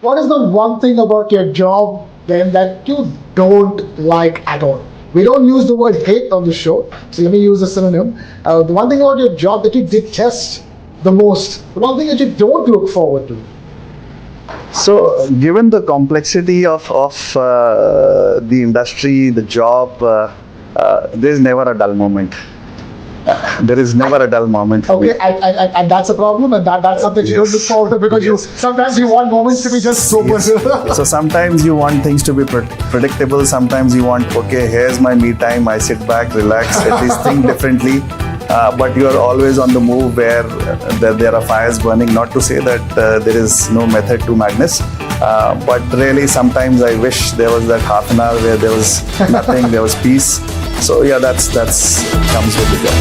What is the one thing about your job then that you don't like at all? We don't use the word hate on the show, so let me use a synonym. The one thing about your job that you detest the most? One thing that you don't look forward to? So, given the complexity of the industry, the job, there is never a dull moment. There is never a dull moment. Okay, and that's a problem, and that's something you don't look forward to, because sometimes you want moments to be just super. So sometimes you want things to be predictable. Sometimes you want, okay, here's my me time. I sit back, relax, at least think differently. But you are always on the move where there are fires burning. Not to say that there is no method to madness, but really sometimes I wish there was that half an hour where there was nothing, there was peace. So yeah, that's comes with the job.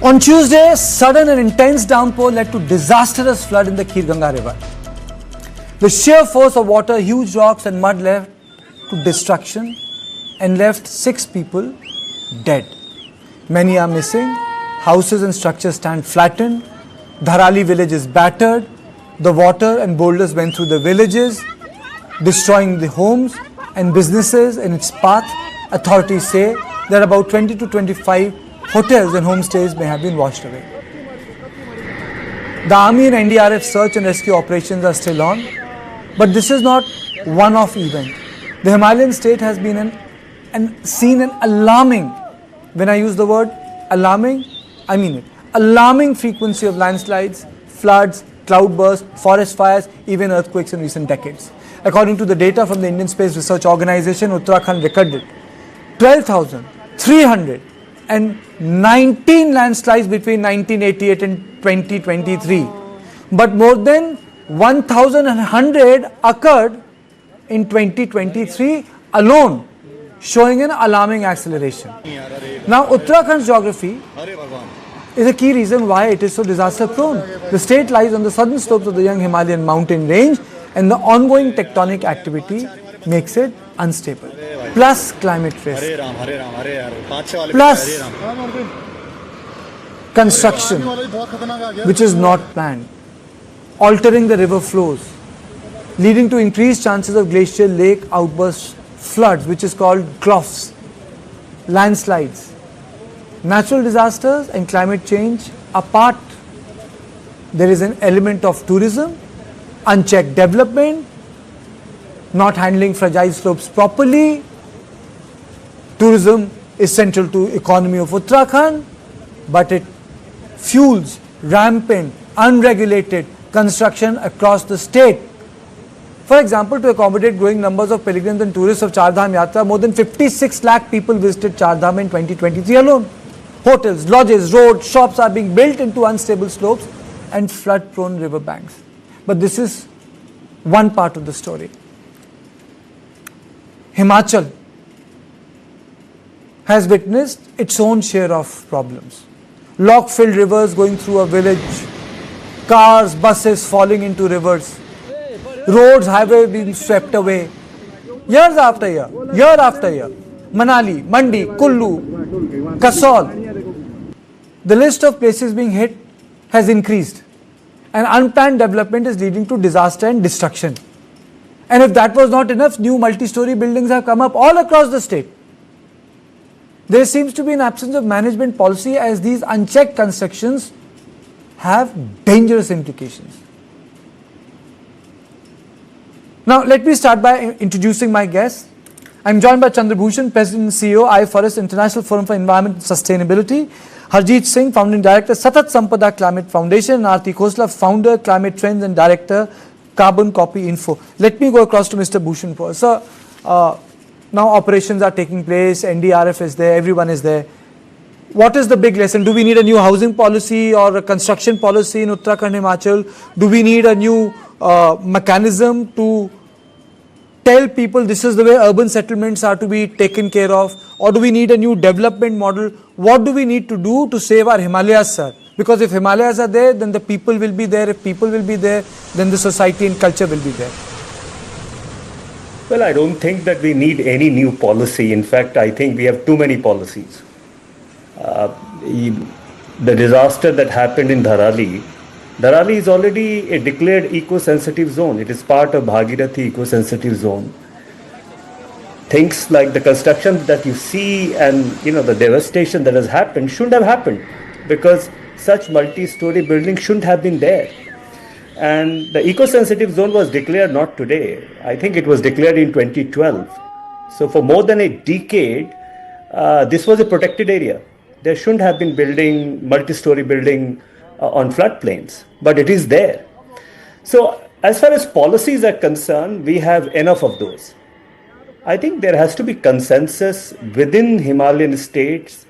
On Tuesday, sudden and intense downpour led to disastrous flood in the Kir Ganga River. The sheer force of water, huge rocks and mud led to destruction and left 6 people dead. Many are missing. Houses and structures stand flattened. Dharali village is battered. The water and boulders went through the villages, destroying the homes and businesses in its path. Authorities say that about 20 to 25 hotels and homestays may have been washed away. The Army and NDRF search and rescue operations are still on, but this is not one-off event. The Himalayan state has been seen an alarming, when I use the word alarming, I mean it, alarming frequency of landslides, floods, cloudbursts, forest fires, even earthquakes in recent decades. According to the data from the Indian Space Research Organization, Uttarakhand recorded 12,319 landslides between 1988 and 2023, but more than 1,100 occurred in 2023 alone, showing an alarming acceleration. Now, Uttarakhand's geography is a key reason why it is so disaster prone. The state lies on the southern slopes of the young Himalayan mountain range, and the ongoing tectonic activity makes it unstable. Plus climate risk, plus construction which is not planned, altering the river flows, leading to increased chances of glacial lake outburst floods, which is called GLOFs, landslides. Natural disasters and climate change apart, there is an element of tourism, unchecked development, not handling fragile slopes properly. Tourism is central to economy of Uttarakhand, but it fuels rampant, unregulated construction across the state. For example, to accommodate growing numbers of pilgrims and tourists of Char Dham Yatra, more than 56 lakh people visited Char Dham in 2023 alone. Hotels, lodges, roads, shops are being built into unstable slopes and flood-prone river banks. But this is one part of the story. Himachal has witnessed its own share of problems. Lock-filled rivers going through a village, cars, buses falling into rivers, roads, highways being swept away, years after year, year after year. Manali, Mandi, Kullu, Kasol. The list of places being hit has increased, and unplanned development is leading to disaster and destruction. And if that was not enough, new multi-story buildings have come up all across the state. There seems to be an absence of management policy, as these unchecked constructions have dangerous implications. Now, let me start by introducing my guests. I am joined by Chandrabhushan, President and CEO, I-Forest International Forum for Environment and Sustainability; Harjeet Singh, Founding Director, Satat Sampada Climate Foundation; and Aarti Khosla, Founder, Climate Trends and Director, Carbon Copy Info. Let me go across to Mr. Bhushan first. Sir, now operations are taking place, NDRF is there, everyone is there. What is the big lesson? Do we need a new housing policy or a construction policy in Uttarakhand, Himachal? Do we need a new mechanism to tell people this is the way urban settlements are to be taken care of? Or do we need a new development model? What do we need to do to save our Himalayas, sir? Because if Himalayas are there, then the people will be there. If people will be there, then the society and culture will be there. Well, I don't think that we need any new policy. In fact, I think we have too many policies. The disaster that happened in Dharali is already a declared eco-sensitive zone. It is part of Bhagirathi eco-sensitive zone. Things like the construction that you see and the devastation that has happened shouldn't have happened, because such multi-story buildings shouldn't have been there. And the eco-sensitive zone was declared not today. I think it was declared in 2012. So for more than a decade, this was a protected area. There shouldn't have been multi-story building on floodplains, but it is there. So as far as policies are concerned, we have enough of those. I think there has to be consensus within Himalayan states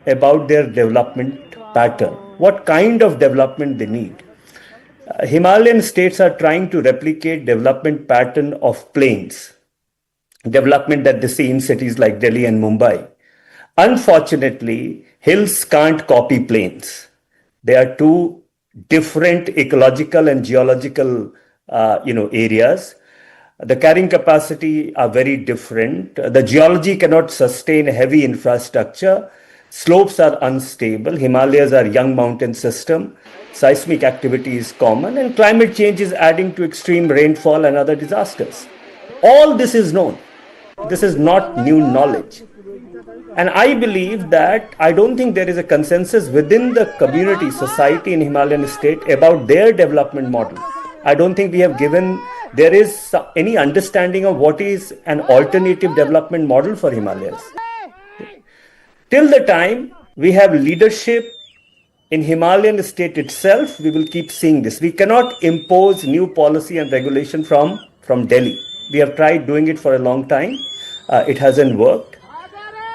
about their development pattern, what kind of development they need. Himalayan states are trying to replicate development pattern of plains, development that they see in cities like Delhi and Mumbai. Unfortunately, hills can't copy plains. They are two different ecological and geological areas. The carrying capacity are very different. The geology cannot sustain heavy infrastructure. Slopes are unstable. Himalayas are young mountain system. Seismic activity is common, and climate change is adding to extreme rainfall and other disasters. All this is known. This is not new knowledge. And I believe that I don't think there is a consensus within the community, society in Himalayan state about their development model. I don't think there is any understanding of what is an alternative development model for Himalayas. Till the time we have leadership in Himalayan state itself, we will keep seeing this. We cannot impose new policy and regulation from Delhi. We have tried doing it for a long time. It hasn't worked.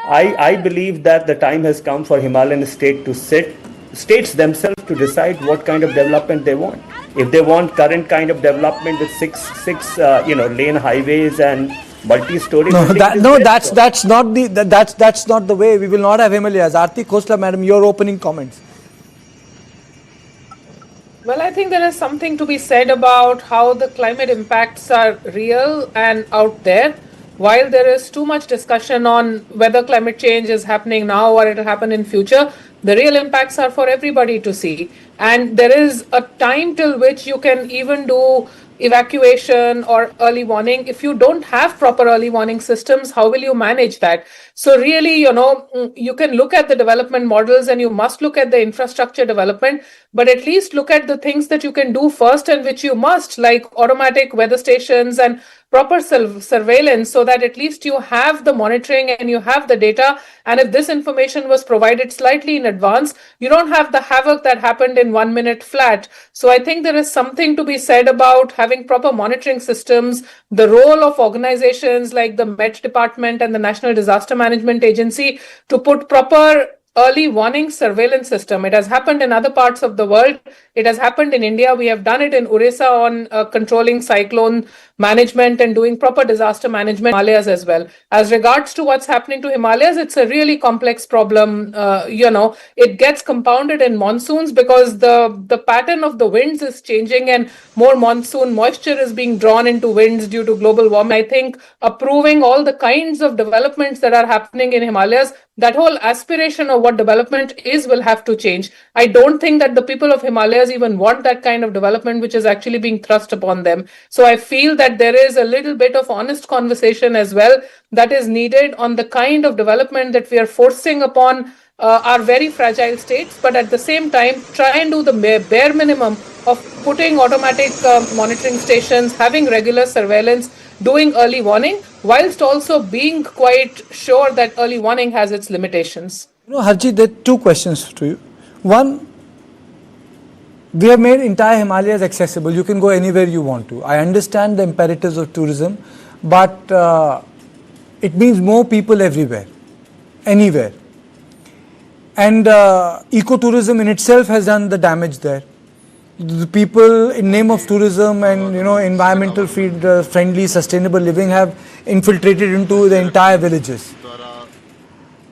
I believe that the time has come for Himalayan states themselves to decide what kind of development they want. If they want current kind of development with six lane highways and multi-story. That's not the way. We will not have Himalayas. Aarti Khosla, madam, your opening comments. Well, I think there is something to be said about how the climate impacts are real and out there. While there is too much discussion on whether climate change is happening now or it will happen in future, the real impacts are for everybody to see. And there is a time till which you can even do evacuation or early warning. If you don't have proper early warning systems, how will you manage that? So really, you can look at the development models and you must look at the infrastructure development, but at least look at the things that you can do first and which you must, like automatic weather stations and proper surveillance, so that at least you have the monitoring and you have the data. And if this information was provided slightly in advance, you don't have the havoc that happened in 1 minute flat. So I think there is something to be said about having proper monitoring systems, the role of organizations like the Met Department and the National Disaster Management Agency to put proper early warning surveillance system. It has happened in other parts of the world. It has happened in India. We have done it in Orissa on controlling cyclone management and doing proper disaster management in Himalayas as well. As regards to what's happening to Himalayas, it's a really complex problem. It gets compounded in monsoons because the pattern of the winds is changing and more monsoon moisture is being drawn into winds due to global warming. I think approving all the kinds of developments that are happening in Himalayas, that whole aspiration of what development is will have to change. I don't think that the people of Himalayas even want that kind of development which is actually being thrust upon them. So I feel that there is a little bit of honest conversation as well that is needed on the kind of development that we are forcing upon our very fragile states, but at the same time try and do the bare minimum of putting automatic monitoring stations, having regular surveillance, doing early warning, whilst also being quite sure that early warning has its limitations. Harjeet, there are two questions to you. One, we have made entire Himalayas accessible. You can go anywhere you want to. I understand the imperatives of tourism, but it means more people everywhere, anywhere. And ecotourism in itself has done the damage there. The people in name of tourism and environmental friendly sustainable living have infiltrated into the entire villages.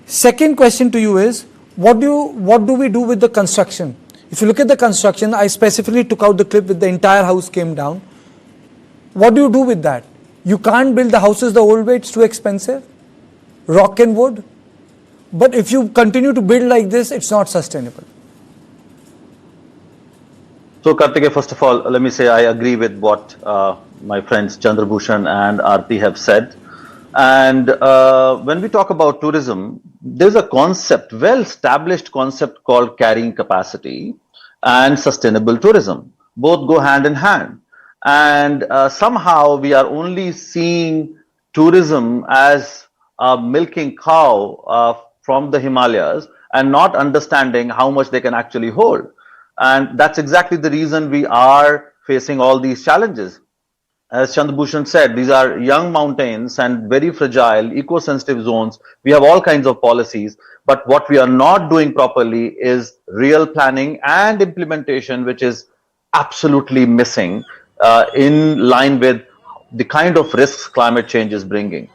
Second question to you is, what do we do with the construction? If you look at the construction, I specifically took out the clip with the entire house came down. What do you do with that? You can't build the houses the old way, it's too expensive. Rock and wood. But if you continue to build like this, it's not sustainable. So Kartikeya, first of all, let me say I agree with what my friends Chandrabhushan and Aarti have said. And when we talk about tourism, there's a concept, well-established concept called carrying capacity and sustainable tourism. Both go hand in hand. And somehow we are only seeing tourism as a milking cow from the Himalayas and not understanding how much they can actually hold. And that's exactly the reason we are facing all these challenges. As Chandrabhushan said, these are young mountains and very fragile, eco-sensitive zones. We have all kinds of policies, but what we are not doing properly is real planning and implementation, which is absolutely missing in line with the kind of risks climate change is bringing.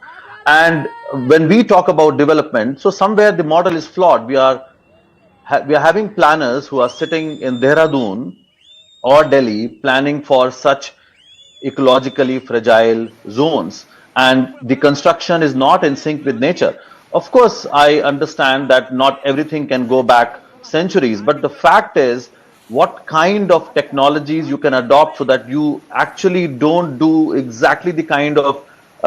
And when we talk about development, so somewhere the model is flawed. We are having planners who are sitting in Dehradun or Delhi planning for such ecologically fragile zones, and the construction is not in sync with nature. Of course, I understand that not everything can go back centuries, but the fact is what kind of technologies you can adopt so that you actually don't do exactly the kind of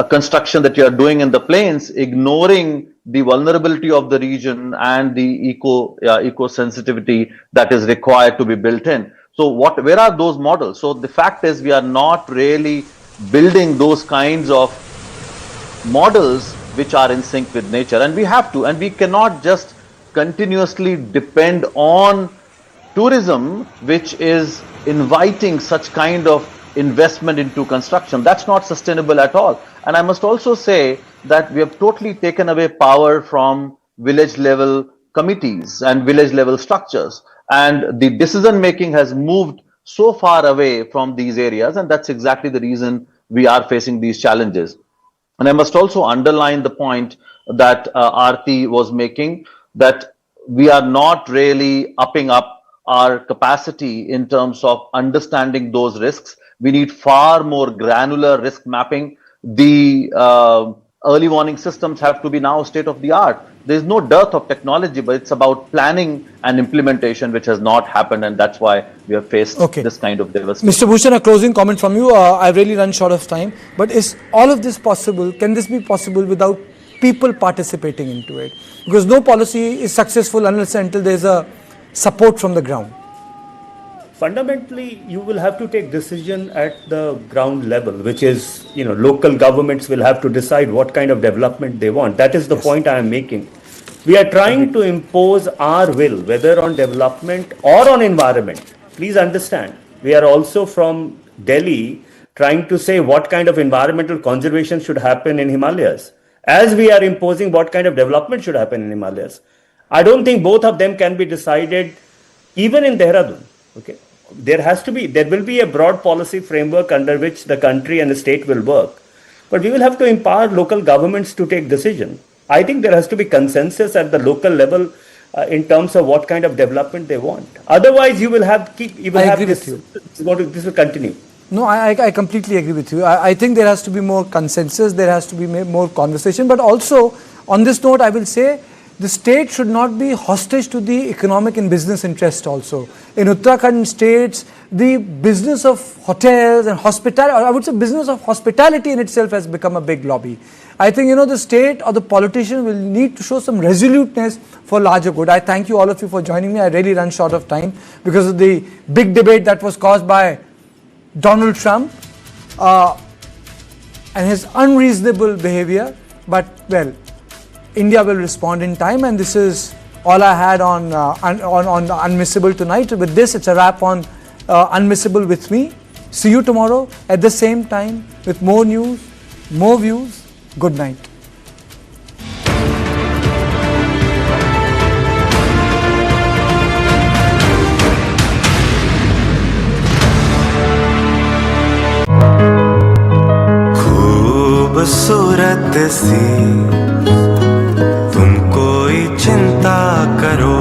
construction that you are doing in the plains, ignoring the vulnerability of the region and the eco sensitivity that is required to be built in. So where are those models? So the fact is we are not really building those kinds of models which are in sync with nature, and we have to, and we cannot just continuously depend on tourism which is inviting such kind of investment into construction. That's not sustainable at all. And I must also say that we have totally taken away power from village level committees and village level structures, and the decision making has moved so far away from these areas, and that's exactly the reason we are facing these challenges. And I must also underline the point that Aarti was making, that we are not really upping up our capacity in terms of understanding those risks. We need far more granular risk mapping. The early warning systems have to be now state of the art. There is no dearth of technology, but it's about planning and implementation, which has not happened, and that's why we have faced this kind of devastation. Mr. Bhushan, a closing comment from you. I've really run short of time, but is all of this possible? Can this be possible without people participating into it? Because no policy is successful unless and until there's a support from the ground. Fundamentally, you will have to take decision at the ground level, which is, local governments will have to decide what kind of development they want. That is the point I am making. We are trying to impose our will, whether on development or on environment. Please understand, we are also from Delhi trying to say what kind of environmental conservation should happen in Himalayas, as we are imposing what kind of development should happen in Himalayas. I don't think both of them can be decided even in Dehradun. Okay, there will be a broad policy framework under which the country and the state will work, but we will have to empower local governments to take decision. I think there has to be consensus at the local level in terms of what kind of development they want. Otherwise, this will continue. No, I completely agree with you. I think there has to be more consensus, there has to be more conversation, but also on this note, I will say the state should not be hostage to the economic and business interest also. In Uttarakhand states, the business of hotels and hospitality, or I would say business of hospitality in itself has become a big lobby. I think, the state or the politician will need to show some resoluteness for larger good. I thank you all of you for joining me. I really ran short of time because of the big debate that was caused by Donald Trump and his unreasonable behavior. But, well, India will respond in time, and this is all I had on Unmissable tonight. With this, it's a wrap on Unmissable with me. See you tomorrow at the same time with more news, more views. Good night. खूबसूरत सी तुम कोई चिंता करो,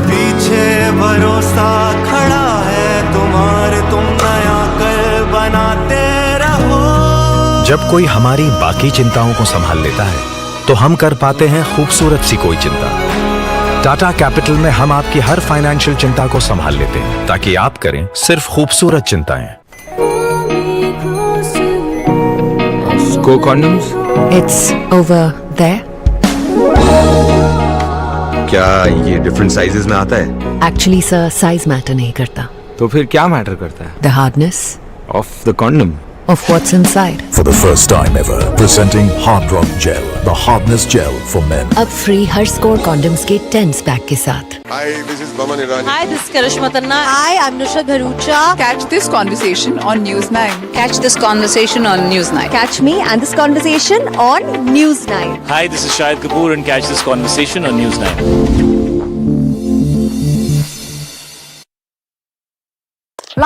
पीछे भरोसा खड़ा है तुम्हारे, तुम नया कर बनाते रहो। जब कोई हमारी बाकी चिंताओं को संभाल लेता है तो हम कर पाते हैं खूबसूरत सी कोई चिंता। टाटा कैपिटल में हम आपकी हर फाइनेंशियल चिंता को संभाल लेते हैं ताकि आप करें सिर्फ खूबसूरत चिंताएं। Go condoms? It's over there. क्या ये डिफरेंट साइजेस में आता है? Actually, sir, size matter नहीं करता. तो फिर क्या मैटर करता है? The hardness Of the condom. of what's inside. For the first time ever, presenting Hard Rock Gel, the hardness gel for men. अब फ्री हर स्कोर कॉन्डम्स के 10 पैक के साथ. Hi, this is Baman Irani. Hi, this is Karishma Tanna. Hi, I'm Nusha Bharucha. Catch this conversation on News 9. Catch this conversation on News 9. Catch me and this conversation on News 9. Hi, this is Shahid Kapoor and catch this conversation on News 9.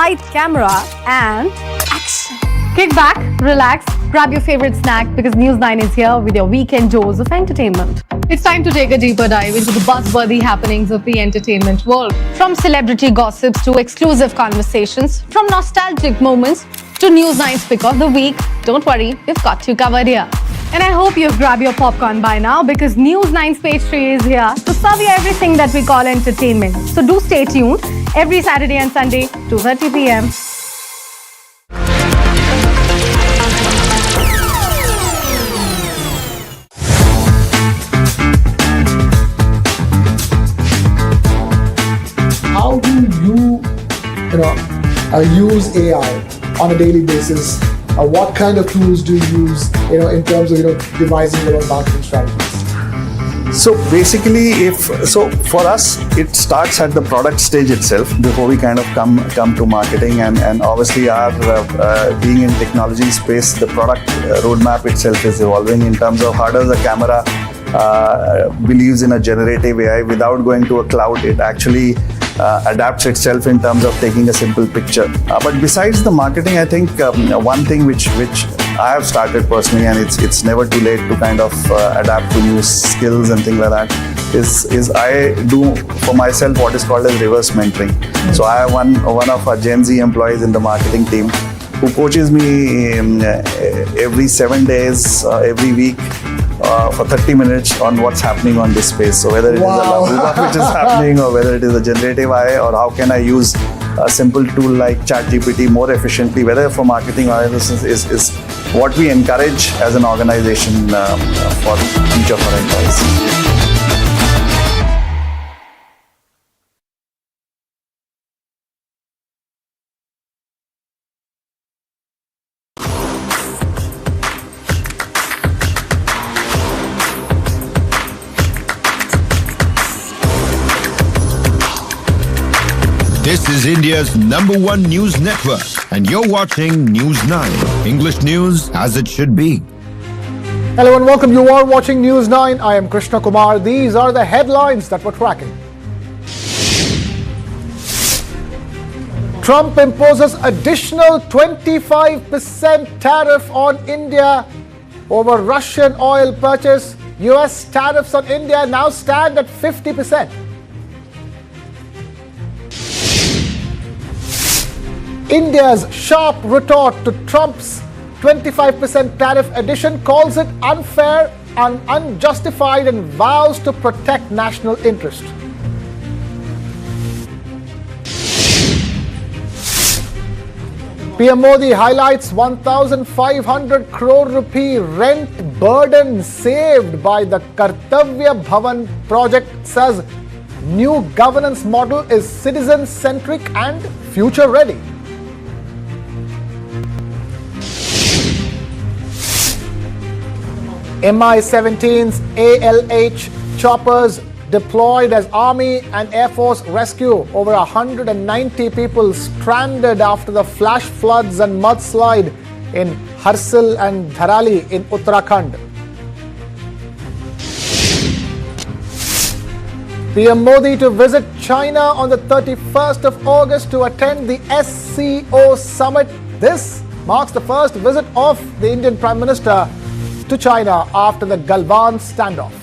Light, camera, and action. Kick back, relax, grab your favorite snack because News 9 is here with your weekend dose of entertainment. It's time to take a deeper dive into the buzzworthy happenings of the entertainment world. From celebrity gossips to exclusive conversations, from nostalgic moments to News 9's pick of the week. Don't worry, we've got you covered here. And I hope you've grabbed your popcorn by now because News 9's page 3 is here to serve you everything that we call entertainment. So do stay tuned every Saturday and Sunday, 2:30 p.m. How do you use AI on a daily basis? What kind of tools do you use, in terms of, devising your own marketing strategies? So basically, for us, it starts at the product stage itself before we kind of come to marketing, and obviously our being in technology space, the product roadmap itself is evolving in terms of how does the camera believes in a generative AI without going to a cloud. It actually adapts itself in terms of taking a simple picture. But besides the marketing, I think one thing which I have started personally, and it's never too late to kind of adapt to new skills and things like that, is I do for myself what is called as reverse mentoring. So I have one of our Gen Z employees in the marketing team who coaches me every 7 days, every week, for 30 minutes on what's happening on this space. So whether it is a Labuba which is happening, or whether it is a generative AI, or how can I use a simple tool like ChatGPT more efficiently, whether for marketing or analysis, is what we encourage as an organization for each of our employees. This is India's #1 news network, and you're watching News 9, English news as it should be. Hello and welcome. You are watching News 9. I am Krishna Kumar. These are the headlines that we're tracking. Trump imposes additional 25% tariff on India over Russian oil purchase. US tariffs on India now stand at 50%. India's sharp retort to Trump's 25% tariff addition calls it unfair and unjustified and vows to protect national interest. PM Modi highlights 1,500 crore rupee rent burden saved by the Kartavya Bhavan project, says new governance model is citizen-centric and future-ready. Mi-17's ALH choppers deployed as Army and Air Force rescue over 190 people stranded after the flash floods and mudslide in Harsil and Dharali in Uttarakhand. PM Modi to visit China on the 31st of August to attend the SCO summit. This marks the first visit of the Indian Prime Minister to China after the Galwan standoff.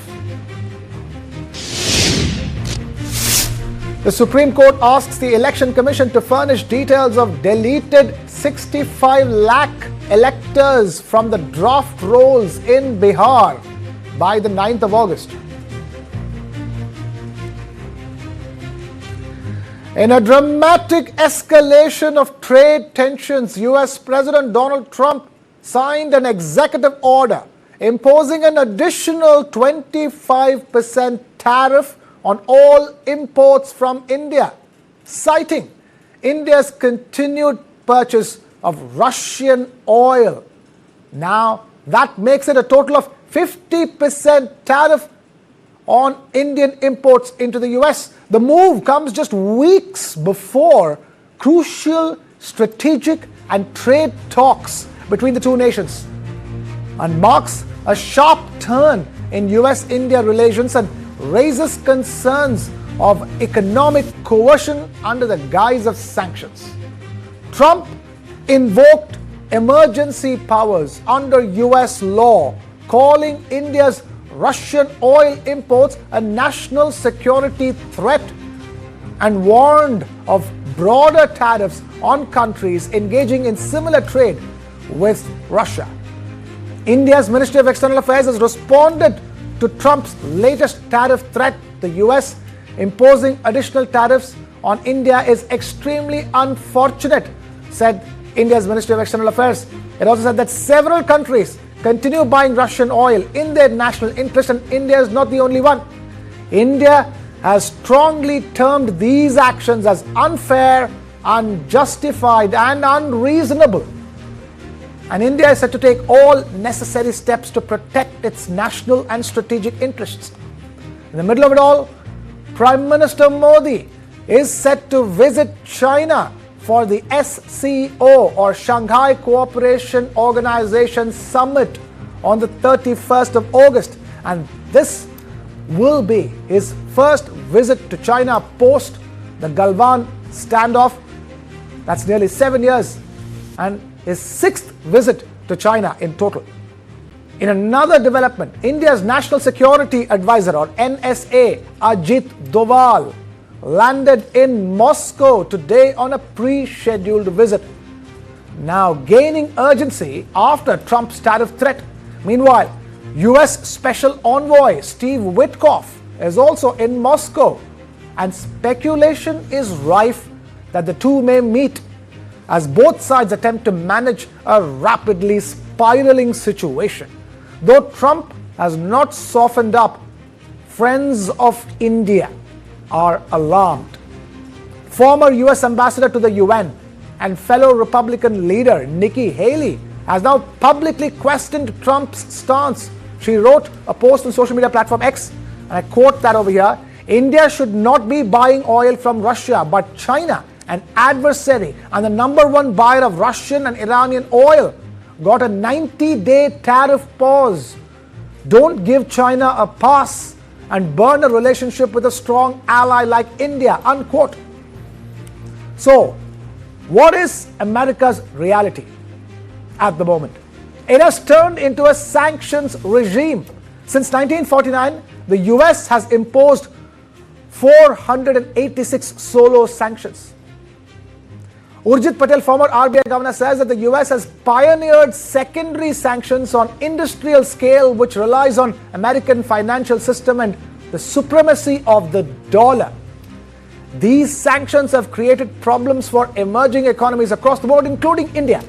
The Supreme Court asks the Election Commission to furnish details of deleted 65 lakh electors from the draft rolls in Bihar by the 9th of August. In a dramatic escalation of trade tensions, US President Donald Trump signed an executive order imposing an additional 25% tariff on all imports from India, citing India's continued purchase of Russian oil. Now, that makes it a total of 50% tariff on Indian imports into the US. The move comes just weeks before crucial strategic and trade talks between the two nations and marks a sharp turn in US-India relations and raises concerns of economic coercion under the guise of sanctions. Trump invoked emergency powers under US law, calling India's Russian oil imports a national security threat and warned of broader tariffs on countries engaging in similar trade with Russia. India's Ministry of External Affairs has responded to Trump's latest tariff threat. The US imposing additional tariffs on India is extremely unfortunate, said India's Ministry of External Affairs. It also said that several countries continue buying Russian oil in their national interest, and India is not the only one. India has strongly termed these actions as unfair, unjustified, and unreasonable. And India is set to take all necessary steps to protect its national and strategic interests. In the middle of it all, Prime Minister Modi is set to visit China for the SCO or Shanghai Cooperation Organization Summit on the 31st of August. And this will be his first visit to China post the Galwan standoff. That's nearly 7 years, and his sixth visit to China in total. In another development, India's National Security Advisor or NSA, Ajit Doval, landed in Moscow today on a pre-scheduled visit, now gaining urgency after Trump's tariff threat. Meanwhile, US Special Envoy Steve Witkoff is also in Moscow, and speculation is rife that the two may meet as both sides attempt to manage a rapidly spiraling situation. Though Trump has not softened up, friends of India are alarmed. Former US Ambassador to the UN and fellow Republican leader Nikki Haley has now publicly questioned Trump's stance. She wrote a post on social media platform X, and I quote that over here: India should not be buying oil from Russia, but China, an adversary and the number one buyer of Russian and Iranian oil, got a 90-day tariff pause. Don't give China a pass and burn a relationship with a strong ally like India, unquote. So, what is America's reality at the moment? It has turned into a sanctions regime. Since 1949, the US has imposed 486 solo sanctions. Urjit Patel, former RBI governor, says that the US has pioneered secondary sanctions on industrial scale, which relies on American financial system and the supremacy of the dollar. These sanctions have created problems for emerging economies across the board, including India.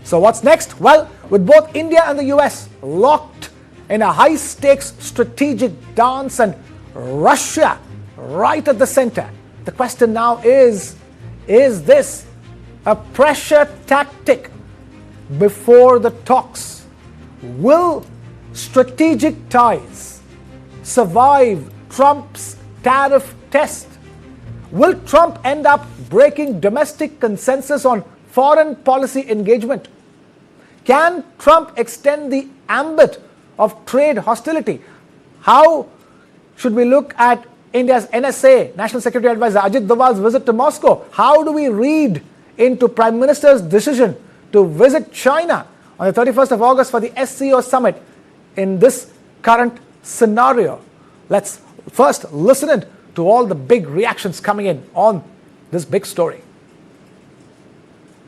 So what's next? Well, with both India and the US locked in a high-stakes strategic dance and Russia right at the center, the question now is this a pressure tactic before the talks? Will strategic ties survive Trump's tariff test? Will Trump end up breaking domestic consensus on foreign policy engagement? Can Trump extend the ambit of trade hostility? How should we look at India's NSA, National Security Advisor Ajit Doval's visit to Moscow? How do we read into Prime Minister's decision to visit China on the 31st of August for the SCO summit in this current scenario? Let's first listen in to all the big reactions coming in on this big story.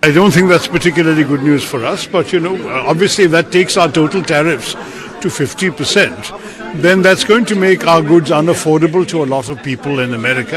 I don't think that's particularly good news for us, but obviously if that takes our total tariffs to 50%, then that's going to make our goods unaffordable to a lot of people in America.